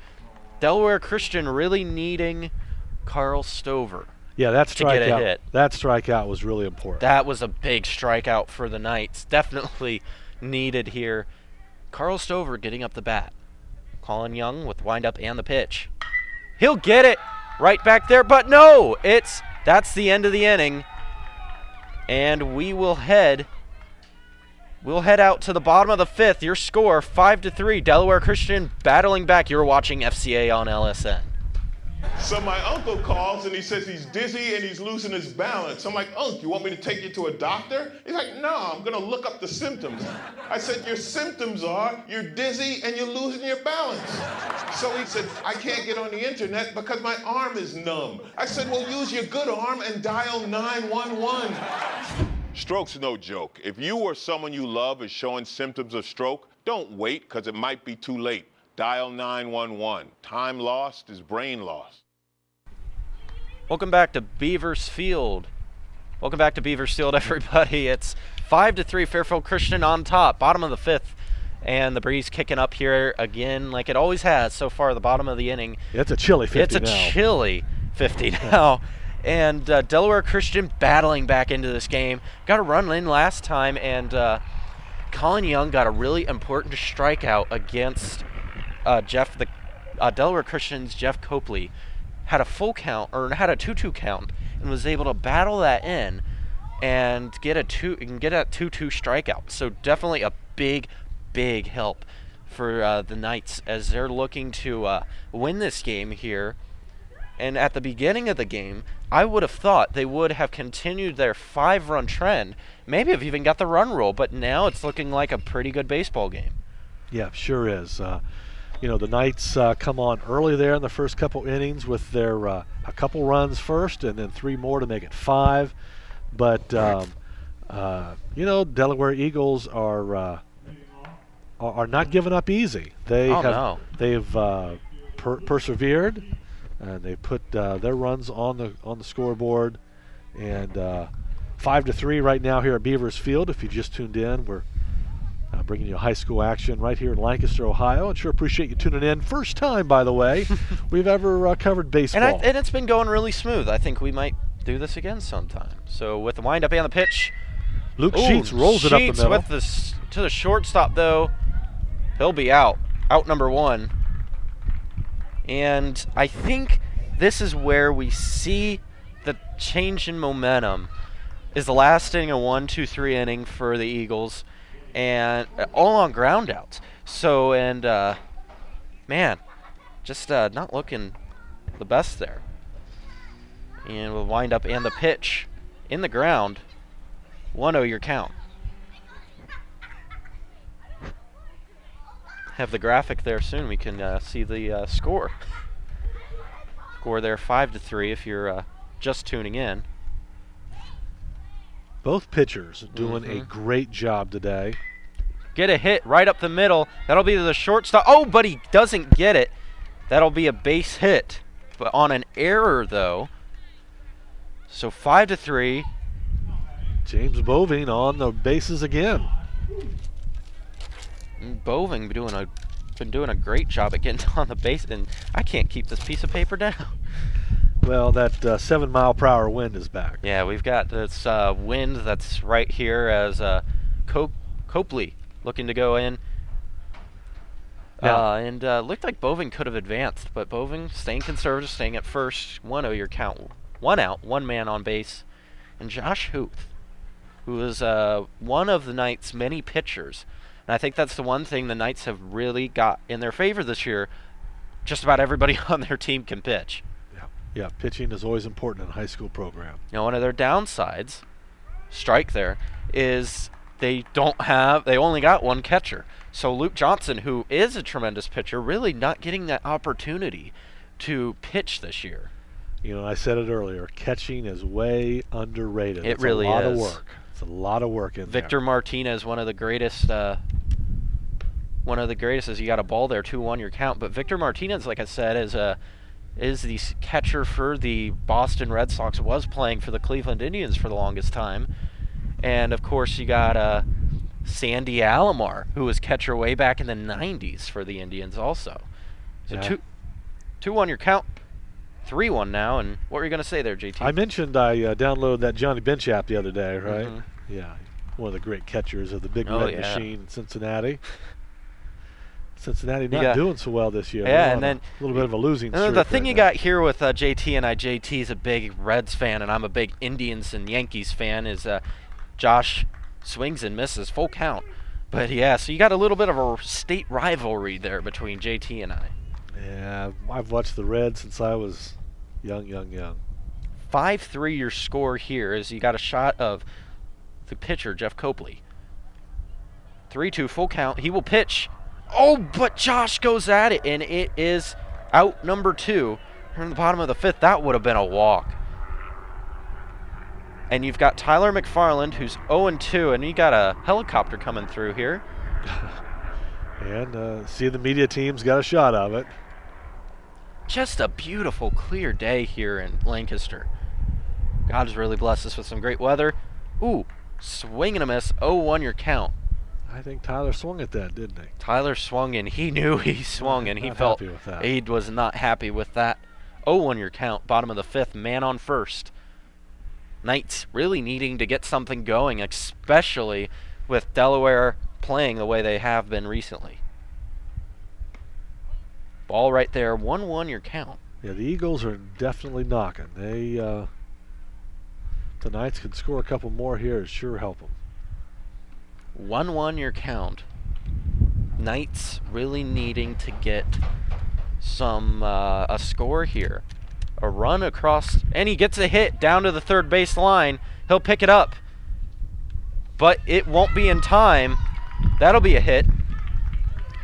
Delaware Christian really needing Carl Stover. Yeah, that strikeout. To get a hit. That strikeout was really important. That was a big strikeout for the Knights. Definitely needed here. Carl Stover getting up the bat. Colin Young with windup and the pitch. He'll get it right back there, but no, that's the end of the inning. And we'll head out to the bottom of the 5th. Your score 5-3. Delaware Christian battling back. You're watching FCA on LSN. So my uncle calls and he says he's dizzy and he's losing his balance. I'm like, Unc, you want me to take you to a doctor? He's like, no, I'm gonna look up the symptoms. I said, your symptoms are you're dizzy and you're losing your balance. So he said, I can't get on the internet because my arm is numb. I said, well, use your good arm and dial 911. Stroke's no joke. If you or someone you love is showing symptoms of stroke, don't wait because it might be too late. Dial 911. Time lost is brain lost. Welcome back to Beavers Field. Welcome back to Beavers Field, everybody. It's 5-3 Fairfield Christian on top, bottom of the 5th. And the breeze kicking up here again like it always has so far, the bottom of the inning. It's a chilly 50 It's a chilly 50 now. And Delaware Christian battling back into this game. Got a run in last time, and Colin Young got a really important strikeout against Delaware Christian's Jeff Copley. Had a full count, or had a 2-2 count, and was able to battle that in and get a 2-2 strikeout. So definitely a big help for the Knights as they're looking to win this game here. And at the beginning of the game, I would have thought they would have continued their 5-run trend, maybe have even got the run rule, but now it's looking like a pretty good baseball game. Yeah, sure is. the Knights come on early there in the first couple innings with their a couple runs first, and then 3 more to make it 5. But Delaware Eagles are not giving up easy. They've persevered, and they put their runs on the scoreboard, and 5-3 right now here at Beavers Field. If you just tuned in, we're bringing you high school action right here in Lancaster, Ohio. And sure appreciate you tuning in. First time, by the way, we've ever covered baseball. And it's been going really smooth. I think we might do this again sometime. So with the windup and the pitch, Luke Sheets rolls it up the middle. To the shortstop, though. He'll be out number 1. And I think this is where we see the change in momentum. Is the last inning a 1-2-3 inning for the Eagles, and all on ground outs. So, and man, just not looking the best there. And we'll wind up and the pitch in the ground. 1-0 your count. Have the graphic there soon. We can see the score. Score there 5-3 if you're just tuning in. Both pitchers doing a great job today. Get a hit right up the middle. That'll be to the shortstop. Oh, but he doesn't get it. That'll be a base hit. But on an error, though. So 5-3. James Boving on the bases again. Boving been doing a great job at getting on the base, and I can't keep this piece of paper down. Well, that 7-mile-per-hour wind is back. Yeah, we've got this wind that's right here as Copley looking to go in. Yeah. And looked like Boving could have advanced, but Boving staying conservative, staying at first. 1-0 your count. 1 out, 1 man on base. And Josh Huth, who is one of the Knights' many pitchers. And I think that's the one thing the Knights have really got in their favor this year. Just about everybody on their team can pitch. Yeah, pitching is always important in a high school program. One of their downsides, strike there, is they only got 1 catcher. So Luke Johnson, who is a tremendous pitcher, really not getting that opportunity to pitch this year. I said it earlier, catching is way underrated. It really is. It's a lot of work. It's a lot of work in there. Victor Martinez, one of the greatest as you got a ball there, 2-1 your count. But Victor Martinez, like I said, is the catcher for the Boston Red Sox, was playing for the Cleveland Indians for the longest time. And, of course, you got Sandy Alomar, who was catcher way back in the 90s for the Indians also. So 2-1 your count, 3-1 now. And what were you going to say there, JT? I mentioned I downloaded that Johnny Bench app the other day, right? Yeah, one of the great catchers of the Big Red Machine in Cincinnati. Cincinnati not doing so well this year. Yeah, and then a little bit of a losing streak. The thing you got here with JT and JT's a big Reds fan, and I'm a big Indians and Yankees fan, is Josh swings and misses, full count. But yeah, so you got a little bit of a state rivalry there between JT and I. Yeah, I've watched the Reds since I was young. 5-3 your score here as you got a shot of the pitcher, Jeff Copley. 3-2 full count. He will pitch. Oh, but Josh goes at it, and it is out number 2. From the bottom of the 5th, that would have been a walk. And you've got Tyler McFarland, who's 0-2, and you got a helicopter coming through here. And see, the media team's got a shot of it. Just a beautiful, clear day here in Lancaster. God has really blessed us with some great weather. Ooh, swing and a miss, 0-1 your count. I think Tyler swung at that, didn't he? Tyler swung, and he knew he swung, and he felt he was not happy with that. 0-1 your count, bottom of the 5th, man on first. Knights really needing to get something going, especially with Delaware playing the way they have been recently. Ball right there, 1-1 your count. Yeah, the Eagles are definitely knocking. They, the Knights could score a couple more here, it'd sure help them. 1-1 your count. Knights really needing to get some a score here. A run across, and he gets a hit down to the third base line. He'll pick it up, but it won't be in time. That'll be a hit.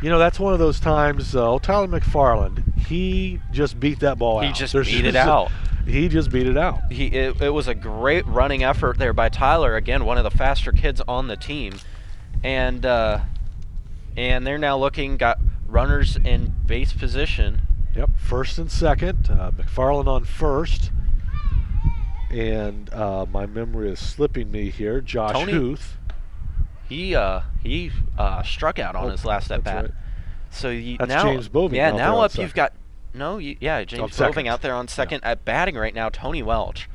You know, that's one of those times, Tyler McFarland, he just beat that ball out. He just beat it out. He just beat it out. It was a great running effort there by Tyler. Again, one of the faster kids on the team. And they're now got runners in base position. Yep, first and second. McFarland on first. And my memory is slipping me here. Josh Huth. He struck out on his last at bat. Right. So that's now, James Boving. Yeah, out now there up on you've got James Boving out there on second. At batting right now, Tony Welch.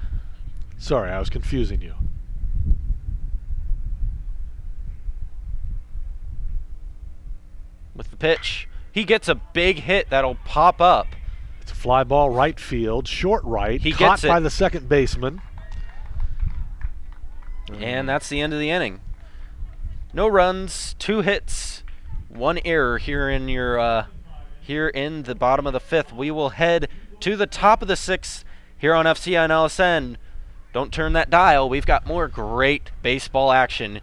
Sorry, I was confusing you. With the pitch, he gets a big hit that'll pop up. It's a fly ball right field, short right. He caught gets it by the second baseman. And that's the end of the inning. No runs, 2 hits, 1 error here in the bottom of the 5th. We will head to the top of the 6th here on FCA and LSN. Don't turn that dial. We've got more great baseball action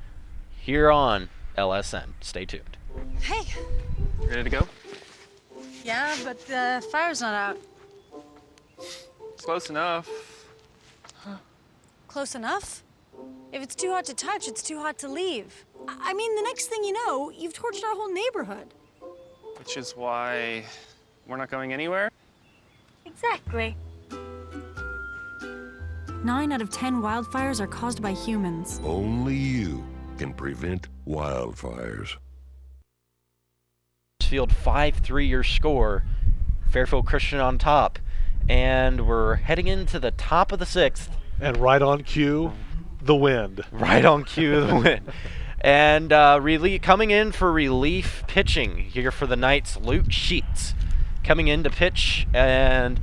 here on LSN. Stay tuned. Hey. Ready to go? Yeah, but the fire's not out. Close enough. Close enough? If it's too hot to touch, it's too hot to leave. I mean, the next thing you know, you've torched our whole neighborhood. Which is why we're not going anywhere? Exactly. 9 out of 10 wildfires are caused by humans. Only you can prevent wildfires. Field 5-3 your score. Fairfield Christian on top. And we're heading into the top of the 6th. And right on cue, the wind. Right on cue, the wind. And coming in for relief pitching here for the Knights, Luke Sheets. Coming in to pitch and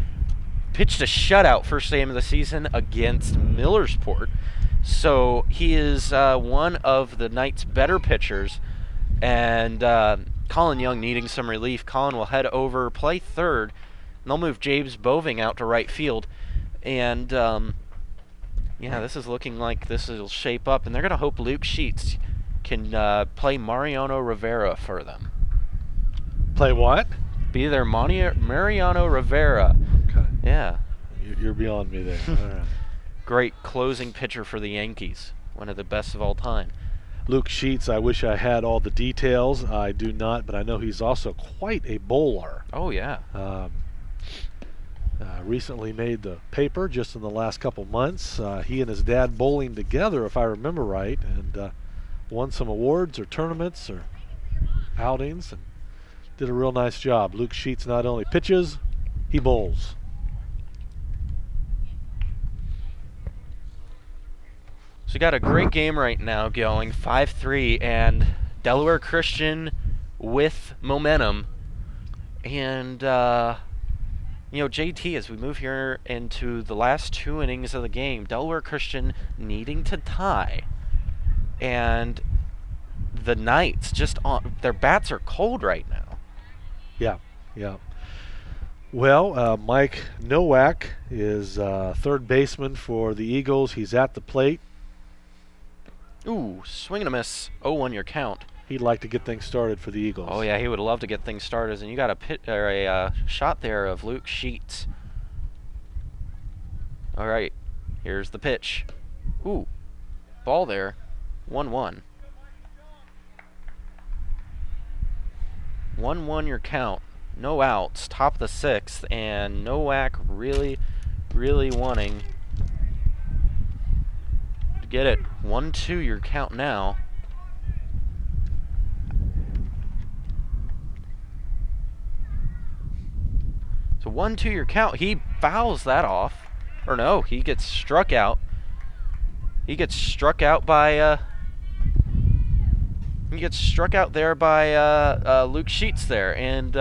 pitched a shutout first game of the season against Millersport. So he is one of the Knights' better pitchers. And Colin Young needing some relief. Colin will head over, play third, and they'll move James Boving out to right field. And yeah, this is looking like this will shape up, and they're going to hope Luke Sheets can play Mariano Rivera for them. Play what? Be their Mariano Rivera. Okay. Yeah. You're beyond me there. All right. Great closing pitcher for the Yankees. One of the best of all time. Luke Sheets, I wish I had all the details. I do not, but I know he's also quite a bowler. Oh, yeah. Recently made the paper just in the last couple months. He and his dad bowling together, if I remember right, and won some awards or tournaments or outings and did a real nice job. Luke Sheets not only pitches, he bowls. So we got a great game right now going, 5-3, and Delaware Christian with momentum. And, you know, JT, as we move here into the last 2 innings of the game, Delaware Christian needing to tie. And the Knights just their bats are cold right now. Yeah, yeah. Well, Mike Nowak is third baseman for the Eagles. He's at the plate. Ooh, swing and a miss. 0-1 your count. He'd like to get things started for the Eagles. Oh yeah, he would love to get things started. And you got a shot there of Luke Sheets. All right, here's the pitch. Ooh, ball there. 1-1. 1-1 your count. No outs. Top of the 6th, and Nowak really wanting to get it. 1-2 your count now. So 1-2 your count. He fouls that off. Or no, he gets struck out. He gets struck out by Luke Sheets there. And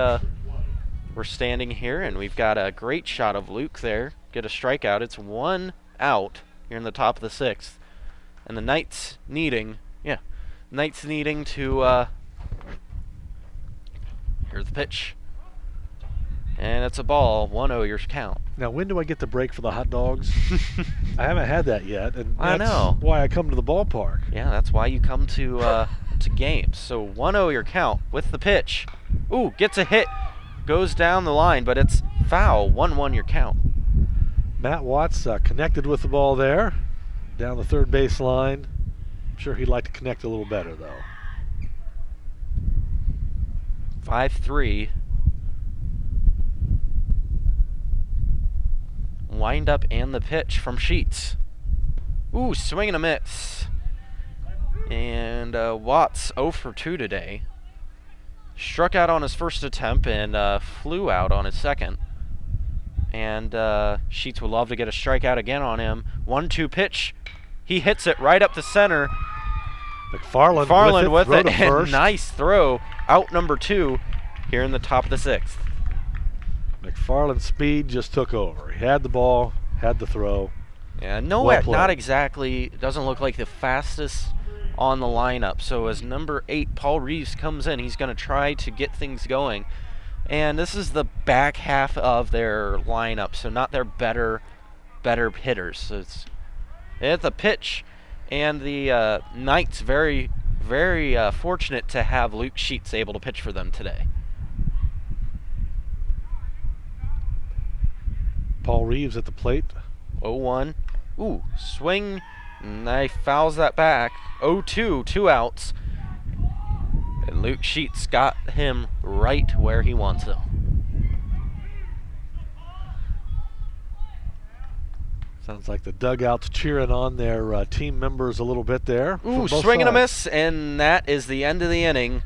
we're standing here and we've got a great shot of Luke there. Get a strikeout. It's 1 out here in the top of the 6th. And the Knights needing to here's the pitch. And it's a ball, 1-0 your count. Now, when do I get the break for the hot dogs? I haven't had that yet, and I that's know why I come to the ballpark. Yeah, that's why you come to games. So 1-0 your count with the pitch. Ooh, gets a hit. Goes down the line, but it's foul. 1-1 your count. Matt Watts connected with the ball there, down the third base line. I'm sure he'd like to connect a little better, though. 5-3. Wind up and the pitch from Sheets. Ooh, swing and a miss. And Watts 0 for 2 today. Struck out on his first attempt and flew out on his second. And Sheets would love to get a strikeout again on him. 1-2 pitch. He hits it right up the center. McFarland with it. And nice throw. Out number 2 here in the top of the 6th. McFarland's speed just took over. He had the ball, had the throw. Yeah, no, not exactly. Doesn't look like the fastest on the lineup. So as number 8, Paul Reeves, comes in, he's going to try to get things going. And this is the back half of their lineup, so not their better hitters. So it's the pitch, and the Knights very fortunate to have Luke Sheets able to pitch for them today. Paul Reeves at the plate. 0-1. Ooh, swing. Knife fouls that back. 0-2, 2 outs. And Luke Sheets got him right where he wants him. Sounds like the dugout's cheering on their team members a little bit there. Ooh, swing and a miss, and that is the end of the inning.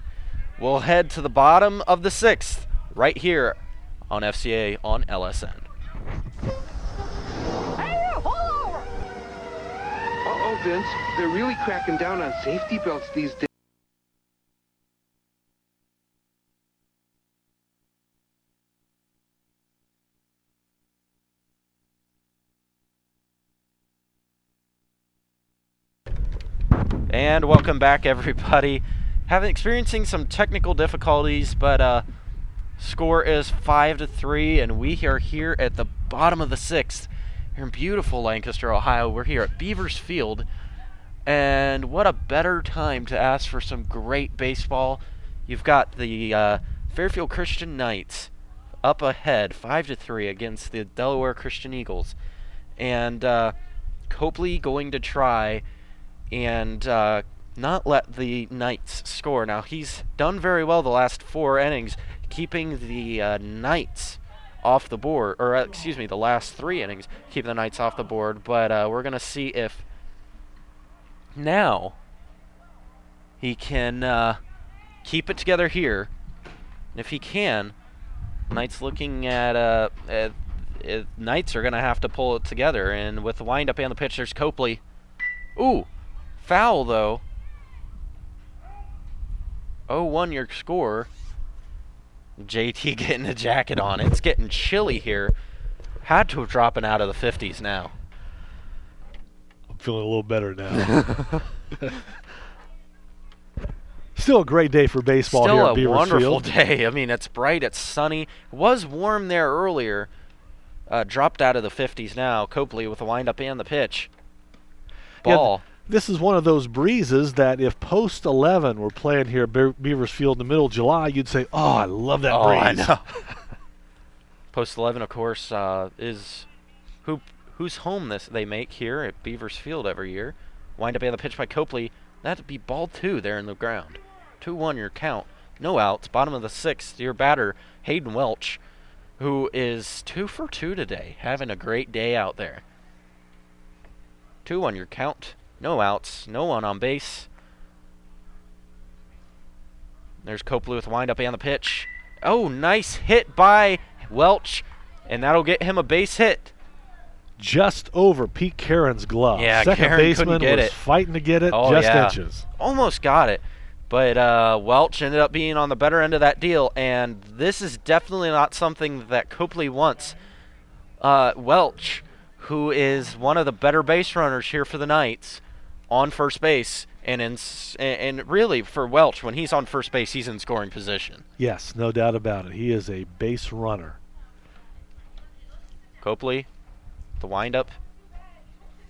We'll head to the bottom of the 6th right here on FCA on LSN. Uh-oh, Vince. They're really cracking down on safety belts these days. And welcome back, everybody. Experiencing some technical difficulties, but score is 5-3, and we are here at the bottom of the 6th. Here in beautiful Lancaster, Ohio. We're here at Beavers Field, and what a better time to ask for some great baseball. You've got the Fairfield Christian Knights up ahead 5-3 against the Delaware Christian Eagles, and Copley going to try and not let the Knights score. Now, he's done very well the last 4 innings, keeping the Knights off the board, or excuse me, the last 3 innings, keeping the Knights off the board, but we're going to see if now he can keep it together here. And if he can, Knights looking at Knights are going to have to pull it together, and with the windup and the pitch, there's Copley. Ooh, foul though. 0-1 your score. JT getting a jacket on. It's getting chilly here. Had to have dropping out of the 50s now. I'm feeling a little better now. Still a great day for baseball here at Beavers Field. Still a wonderful day. I mean, it's bright, it's sunny. It was warm there earlier. Dropped out of the 50s now. Copley with the windup and the pitch. Ball. Yeah, this is one of those breezes that if Post 11 were playing here at Beavers Field in the middle of July, you'd say, oh, I love that breeze. I know. Post 11, of course, is whose home they make here at Beavers Field every year. Wind up and the pitch by Copley. That'd be ball 2 there in the ground. 2-1 your count. No outs. Bottom of the 6th. Your batter, Hayden Welch, who is 2 for 2 today. Having a great day out there. 2-1 your count. No outs. No one on base. There's Copley with the windup and the pitch. Oh, nice hit by Welch. And that'll get him a base hit. Just over Pete Caron's glove. Yeah, second Caron baseman get was it. fighting to get it, oh, just yeah. inches. Almost got it. But Welch ended up being on the better end of that deal, and this is definitely not something that Copley wants. Welch, who is one of the better base runners here for the Knights, on first base, and really for Welch, when he's on first base, he's in scoring position. Yes, no doubt about it. He is a base runner. Copley, the windup,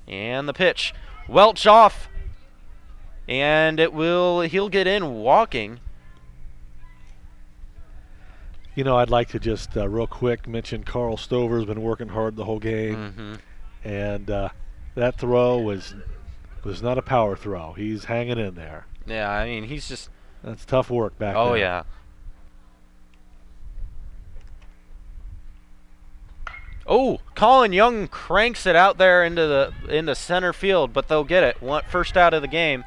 and the pitch. Welch off, and he'll get in walking. You know, I'd like to just real quick mention Carl Stover's been working hard the whole game. And that throw was not a power throw. He's hanging in there. Yeah, I mean, he's just... That's tough work back there. Oh, yeah. Oh, Colin Young cranks it out there into center field, but they'll get it. First out of the game.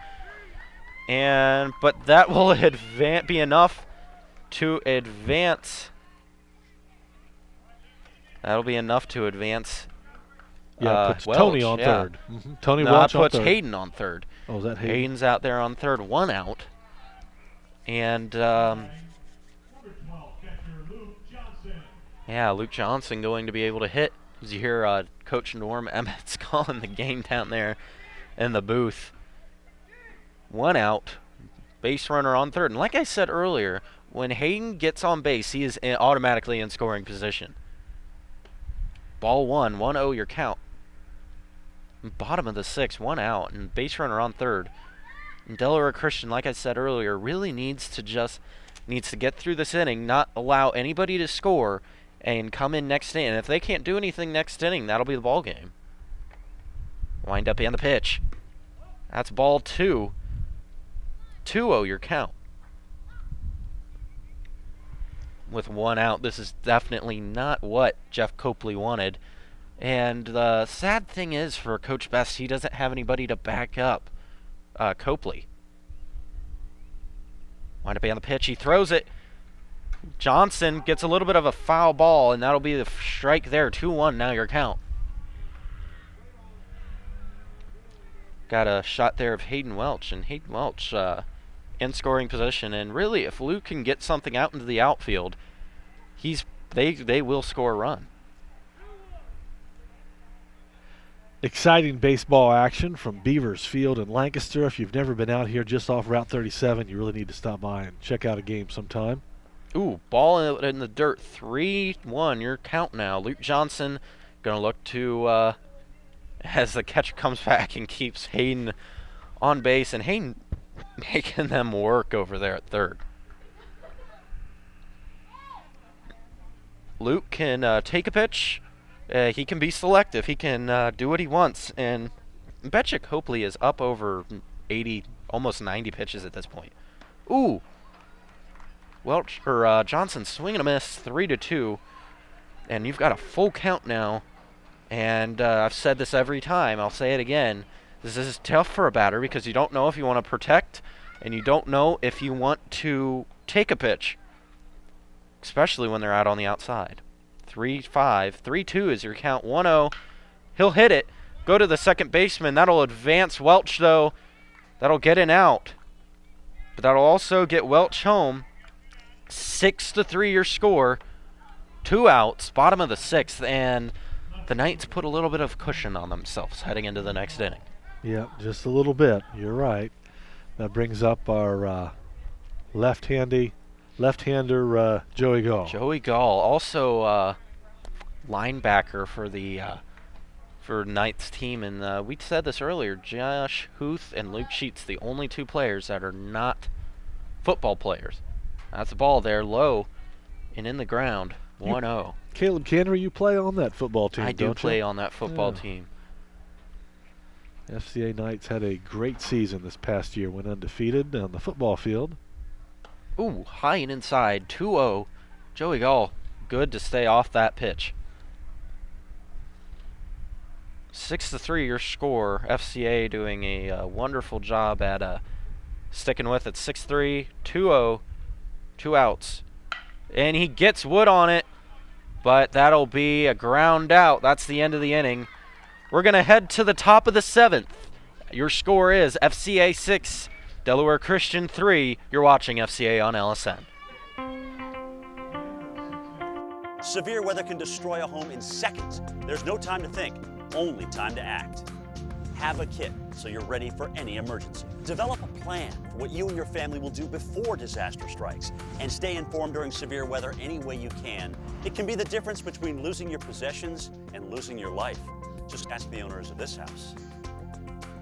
But that will be enough to advance. That'll be enough to advance. Yeah, puts Welch, Tony on third. Tony Welch on puts third. Hayden on third. Oh, is that Hayden? Hayden's out there on third, 1 out. And, yeah, Luke Johnson going to be able to hit. As you hear Coach Norm Emmett's calling the game down there in the booth. 1 out, base runner on third. And like I said earlier, when Hayden gets on base, he is automatically in scoring position. Ball 1, 1-0 your count. Bottom of the 6th, 1 out, and base runner on third. And Delaware Christian, like I said earlier, really needs to get through this inning, not allow anybody to score, and come in next inning. And if they can't do anything next inning, that'll be the ball game. Wind up and the pitch. That's ball 2. 2-0 your count. With 1 out, this is definitely not what Jeff Copley wanted. And the sad thing is for Coach Best, he doesn't have anybody to back up Copley. Wind up on the pitch, he throws it. Johnson gets a little bit of a foul ball, and that'll be the strike there. 2-1 now your count. Got a shot there of Hayden Welch, and Hayden Welch in scoring position. And really, if Luke can get something out into the outfield, they will score a run. Exciting baseball action from Beavers Field in Lancaster. If you've never been out here just off Route 37, you really need to stop by and check out a game sometime. Ooh, ball in the dirt. 3-1 your count now. Luke Johnson going to look to, as the catcher comes back and keeps Hayden on base. And Hayden making them work over there at third. Luke can take a pitch. He can be selective. He can do what he wants. And betcha Copley is up over 80, almost 90 pitches at this point. Ooh. Johnson swinging a miss, 3-2. And you've got a full count now. And I've said this every time. I'll say it again. This is tough for a batter because you don't know if you want to protect and you don't know if you want to take a pitch, especially when they're out on the outside. 3-5, 3-2 is your count. 1-0. He'll hit it. Go to the second baseman. That'll advance Welch, though. That'll get an out. But that'll also get Welch home. 6-3 your score. 2 outs. Bottom of the 6th. And the Knights put a little bit of cushion on themselves heading into the next inning. Yeah, just a little bit. You're right. That brings up our left-hander Joey Gall. Joey Gall, also linebacker for the for Knights team, and we said this earlier. Josh Huth and Luke Sheets, the only 2 players that are not football players. That's the ball there, low and in the ground. 1-0. Caleb Canner, you play on that football team, I do don't play you? on that football team. FCA Knights had a great season this past year, went undefeated on the football field. Ooh, high and inside, 2-0. Joey Gall, good to stay off that pitch. 6-3 your score. FCA doing a wonderful job at sticking with it. 6-3, 2-0, 2 outs. And he gets Wood on it, but that'll be a ground out. That's the end of the inning. We're going to head to the top of the 7th. Your score is FCA 6, Delaware Christian 3. You're watching FCA on LSN. Severe weather can destroy a home in seconds. There's no time to think, only time to act. Have a kit so you're ready for any emergency. Develop a plan for what you and your family will do before disaster strikes, and stay informed during severe weather any way you can. It can be the difference between losing your possessions and losing your life. Just ask the owners of this house.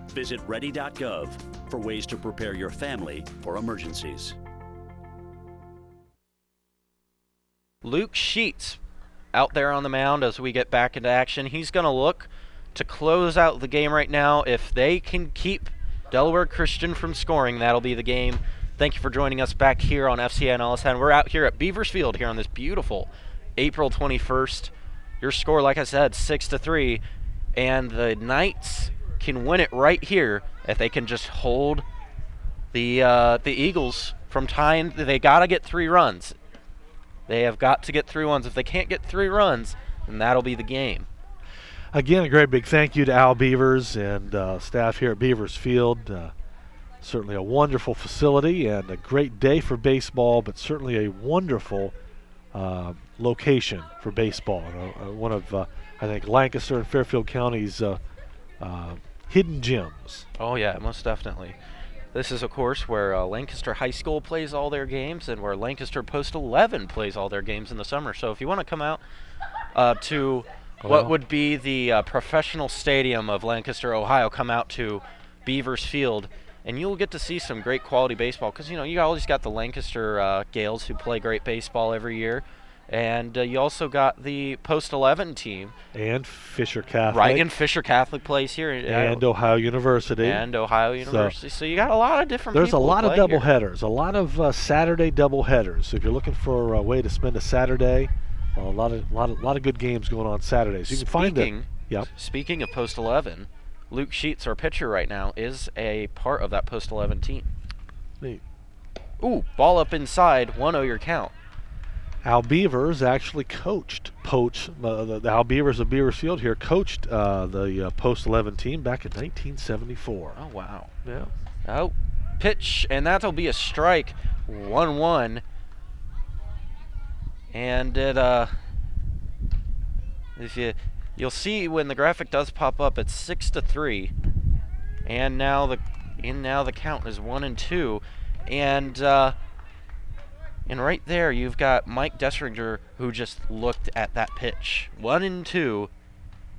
Visit ready.gov for ways to prepare your family for emergencies. Luke Sheets out there on the mound as we get back into action. He's going to look to close out the game right now. If they can keep Delaware Christian from scoring, that'll be the game. Thank you for joining us back here on FCA and Elliston. We're out here at Beavers Field here on this beautiful April 21st. Your score, like I said, 6-3, and the Knights can win it right here if they can just hold the Eagles from tying. They got to get 3 runs. They have got to get 3 runs. If they can't get 3 runs, then that'll be the game. Again, a great big thank you to Al Beavers and staff here at Beavers Field. Certainly a wonderful facility and a great day for baseball, but certainly a wonderful location for baseball. One of, I think, Lancaster and Fairfield County's hidden gems. Oh, yeah, most definitely. This is, of course, where Lancaster High School plays all their games and where Lancaster Post 11 plays all their games in the summer. So if you want to come out to what would be the professional stadium of Lancaster, Ohio, come out to Beavers Field, and you'll get to see some great quality baseball because, you always got the Lancaster Gales who play great baseball every year. And you also got the Post 11 team. And Fisher Catholic. Right, and Fisher Catholic plays here. And Ohio University. And Ohio University. So you got a lot of different There's people a lot of double headers, a lot of Saturday double headers. So if you're looking for a way to spend a Saturday, a lot of good games going on Saturdays. You can find it. Yep. Speaking of Post 11, Luke Sheets, our pitcher right now, is a part of that Post 11 team. Neat. Ooh, ball up inside, 1-0 your count. Al Beavers actually coached the Al Beavers of Beavers Field here coached the Post 11 team back in 1974. Oh, wow. Yeah. Oh, pitch, and that'll be a strike, 1-1. And it, you'll see when the graphic does pop up, it's 6-3, and now the count is 1-2, and right there, you've got Mike Dessringer, who just looked at that pitch. 1-2.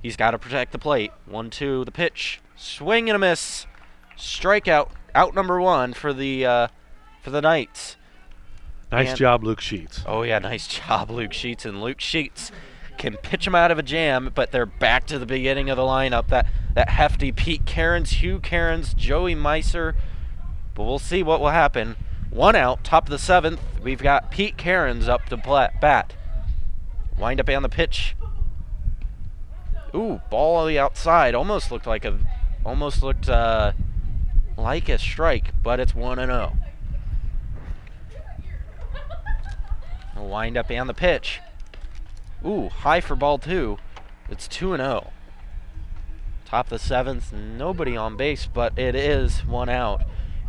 He's got to protect the plate. 1-2, the pitch. Swing and a miss. Strikeout. Out number 1 for the Knights. Nice job, Luke Sheets. Oh, yeah, nice job, Luke Sheets. And Luke Sheets can pitch him out of a jam, but they're back to the beginning of the lineup. That hefty Pete Cairns, Hugh Cairns, Joey Meiser. But we'll see what will happen. 1 out, top of the 7th. We've got Pete Cairns up to bat. Wind up on the pitch. Ooh, ball on the outside. Almost looked like a strike, but it's 1-0. Wind up on the pitch. Ooh, high for ball 2. It's 2-0. Top of the 7th, nobody on base, but it is 1 out.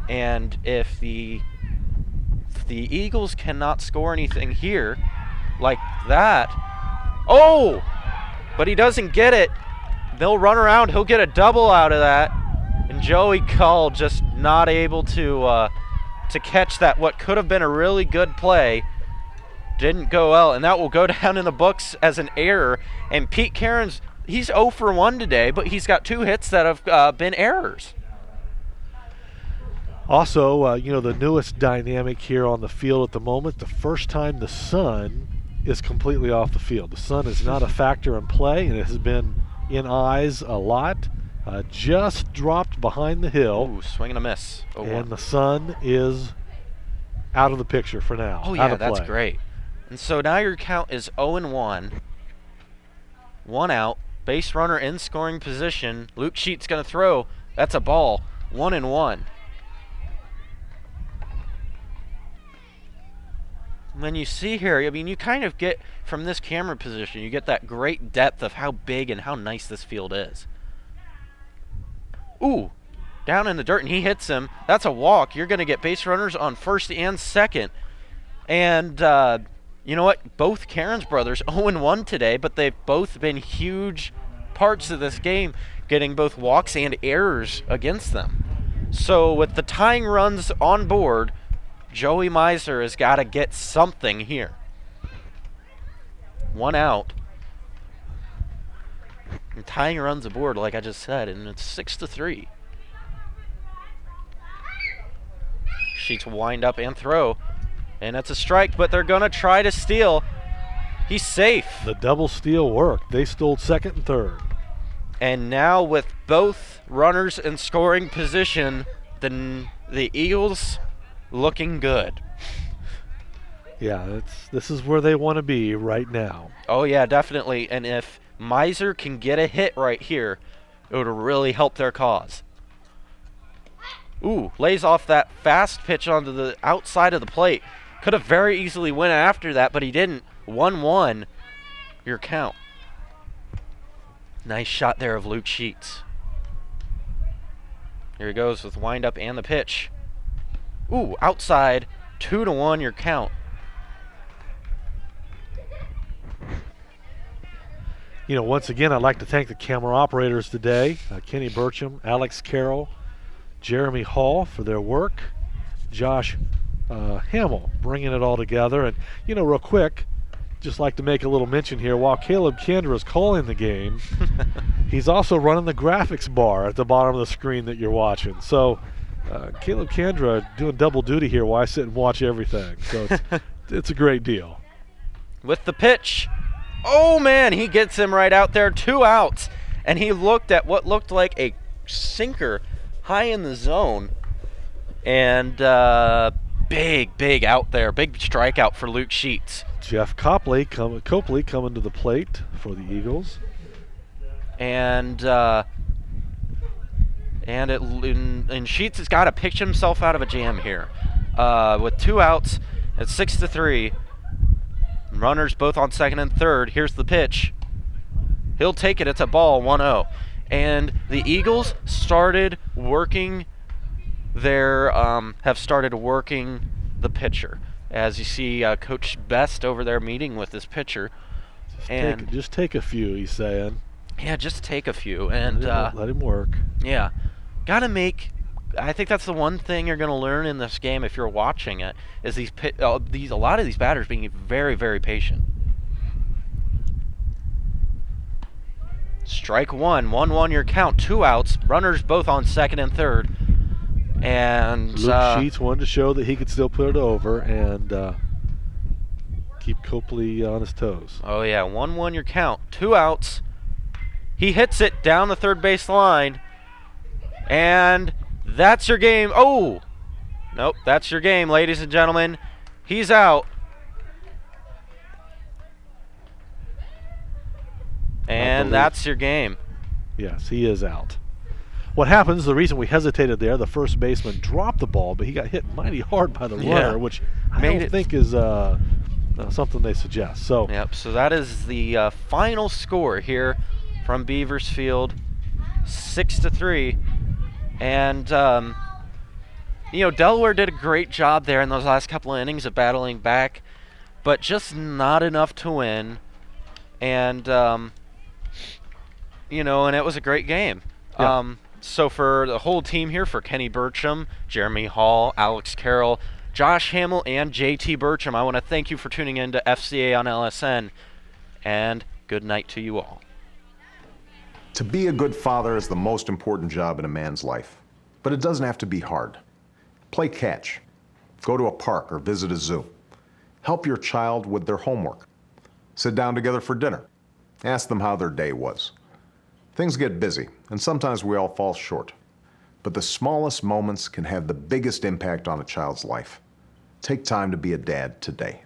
And if the Eagles cannot score anything here like that. Oh! But he doesn't get it. They'll run around. He'll get a double out of that. And Joey Cull just not able to catch that. What could have been a really good play didn't go well. And that will go down in the books as an error. And Pete Cairns, he's 0 for 1 today, but he's got 2 hits that have been errors. Also, the newest dynamic here on the field at the moment, the first time the sun is completely off the field. The sun is not a factor in play, and it has been in eyes a lot. Just dropped behind the hill. Ooh, swing and a miss. Oh, and the sun is out of the picture for now. Oh, yeah, that's great. And so now your count is 0-1. 1 out. Base runner in scoring position. Luke Sheets going to throw. That's a ball. 1-1. When you see here, I mean, you kind of get, from this camera position, you get that great depth of how big and how nice this field is. Ooh, down in the dirt, and he hits him. That's a walk. You're going to get base runners on first and second. And you know what? Both Cairns brothers 0-1 today, but they've both been huge parts of this game, getting both walks and errors against them. So with the tying runs on board, Joey Meiser has got to get something here. 1 out. And tying runs aboard, like I just said, and it's 6-3. Sheets wind up and throw. And it's a strike, but they're going to try to steal. He's safe. The double steal worked. They stole second and third. And now with both runners in scoring position, the Eagles looking good. Yeah, this is where they want to be right now. Oh, yeah, definitely. And if Miser can get a hit right here, it would really help their cause. Ooh, lays off that fast pitch onto the outside of the plate. Could have very easily went after that, but he didn't. 1-1, your count. Nice shot there of Luke Sheets. Here he goes with windup and the pitch. Ooh, outside, 2-1, your count. You know, once again, I'd like to thank the camera operators today, Kenny Burcham, Alex Carroll, Jeremy Hall for their work, Josh Hamill bringing it all together. And, you know, real quick, just like to make a little mention here, while Caleb Kendra is calling the game, he's also running the graphics bar at the bottom of the screen that you're watching. So Caleb Kendra doing double duty here while I sit and watch everything. So it's a great deal. With the pitch. Oh, man, he gets him right out there. 2 outs. And he looked at what looked like a sinker high in the zone. And big out there. Big strikeout for Luke Sheets. Jeff Copley coming to the plate for the Eagles. And Sheets has got to pitch himself out of a jam here. With 2 outs at 6-3. Runners both on second and third. Here's the pitch. He'll take it. It's a ball, 1-0. And the Eagles started working have started working the pitcher. As you see Coach Best over there meeting with this pitcher. Just take a few, he's saying. Yeah, just take a few. And let him work. Yeah. I think that's the one thing you're going to learn in this game if you're watching it, is a lot of these batters being very, very patient. Strike one, 1-1 your count, 2 outs, runners both on second and third. And Luke Sheets wanted to show that he could still put it over and keep Copley on his toes. Oh yeah, 1-1 your count, 2 outs. He hits it down the third base line, and that's your game. Oh, nope, that's your game, ladies and gentlemen. He's out. And that's your game. Yes, he is out. What happens, the reason we hesitated there, the first baseman dropped the ball, but he got hit mighty hard by the runner, which I don't think is something they suggest. So, yep, so that is the final score here from Beavers Field, 6-3. And, Delaware did a great job there in those last couple of innings of battling back, but just not enough to win. And, and it was a great game. Yeah. So for the whole team here, for Kenny Burcham, Jeremy Hall, Alex Carroll, Josh Hamill, and JT Burcham, I want to thank you for tuning in to FCA on LSN, and good night to you all. To be a good father is the most important job in a man's life, but it doesn't have to be hard. Play catch, go to a park or visit a zoo, help your child with their homework, sit down together for dinner, ask them how their day was. Things get busy, and sometimes we all fall short. But the smallest moments can have the biggest impact on a child's life. Take time to be a dad today.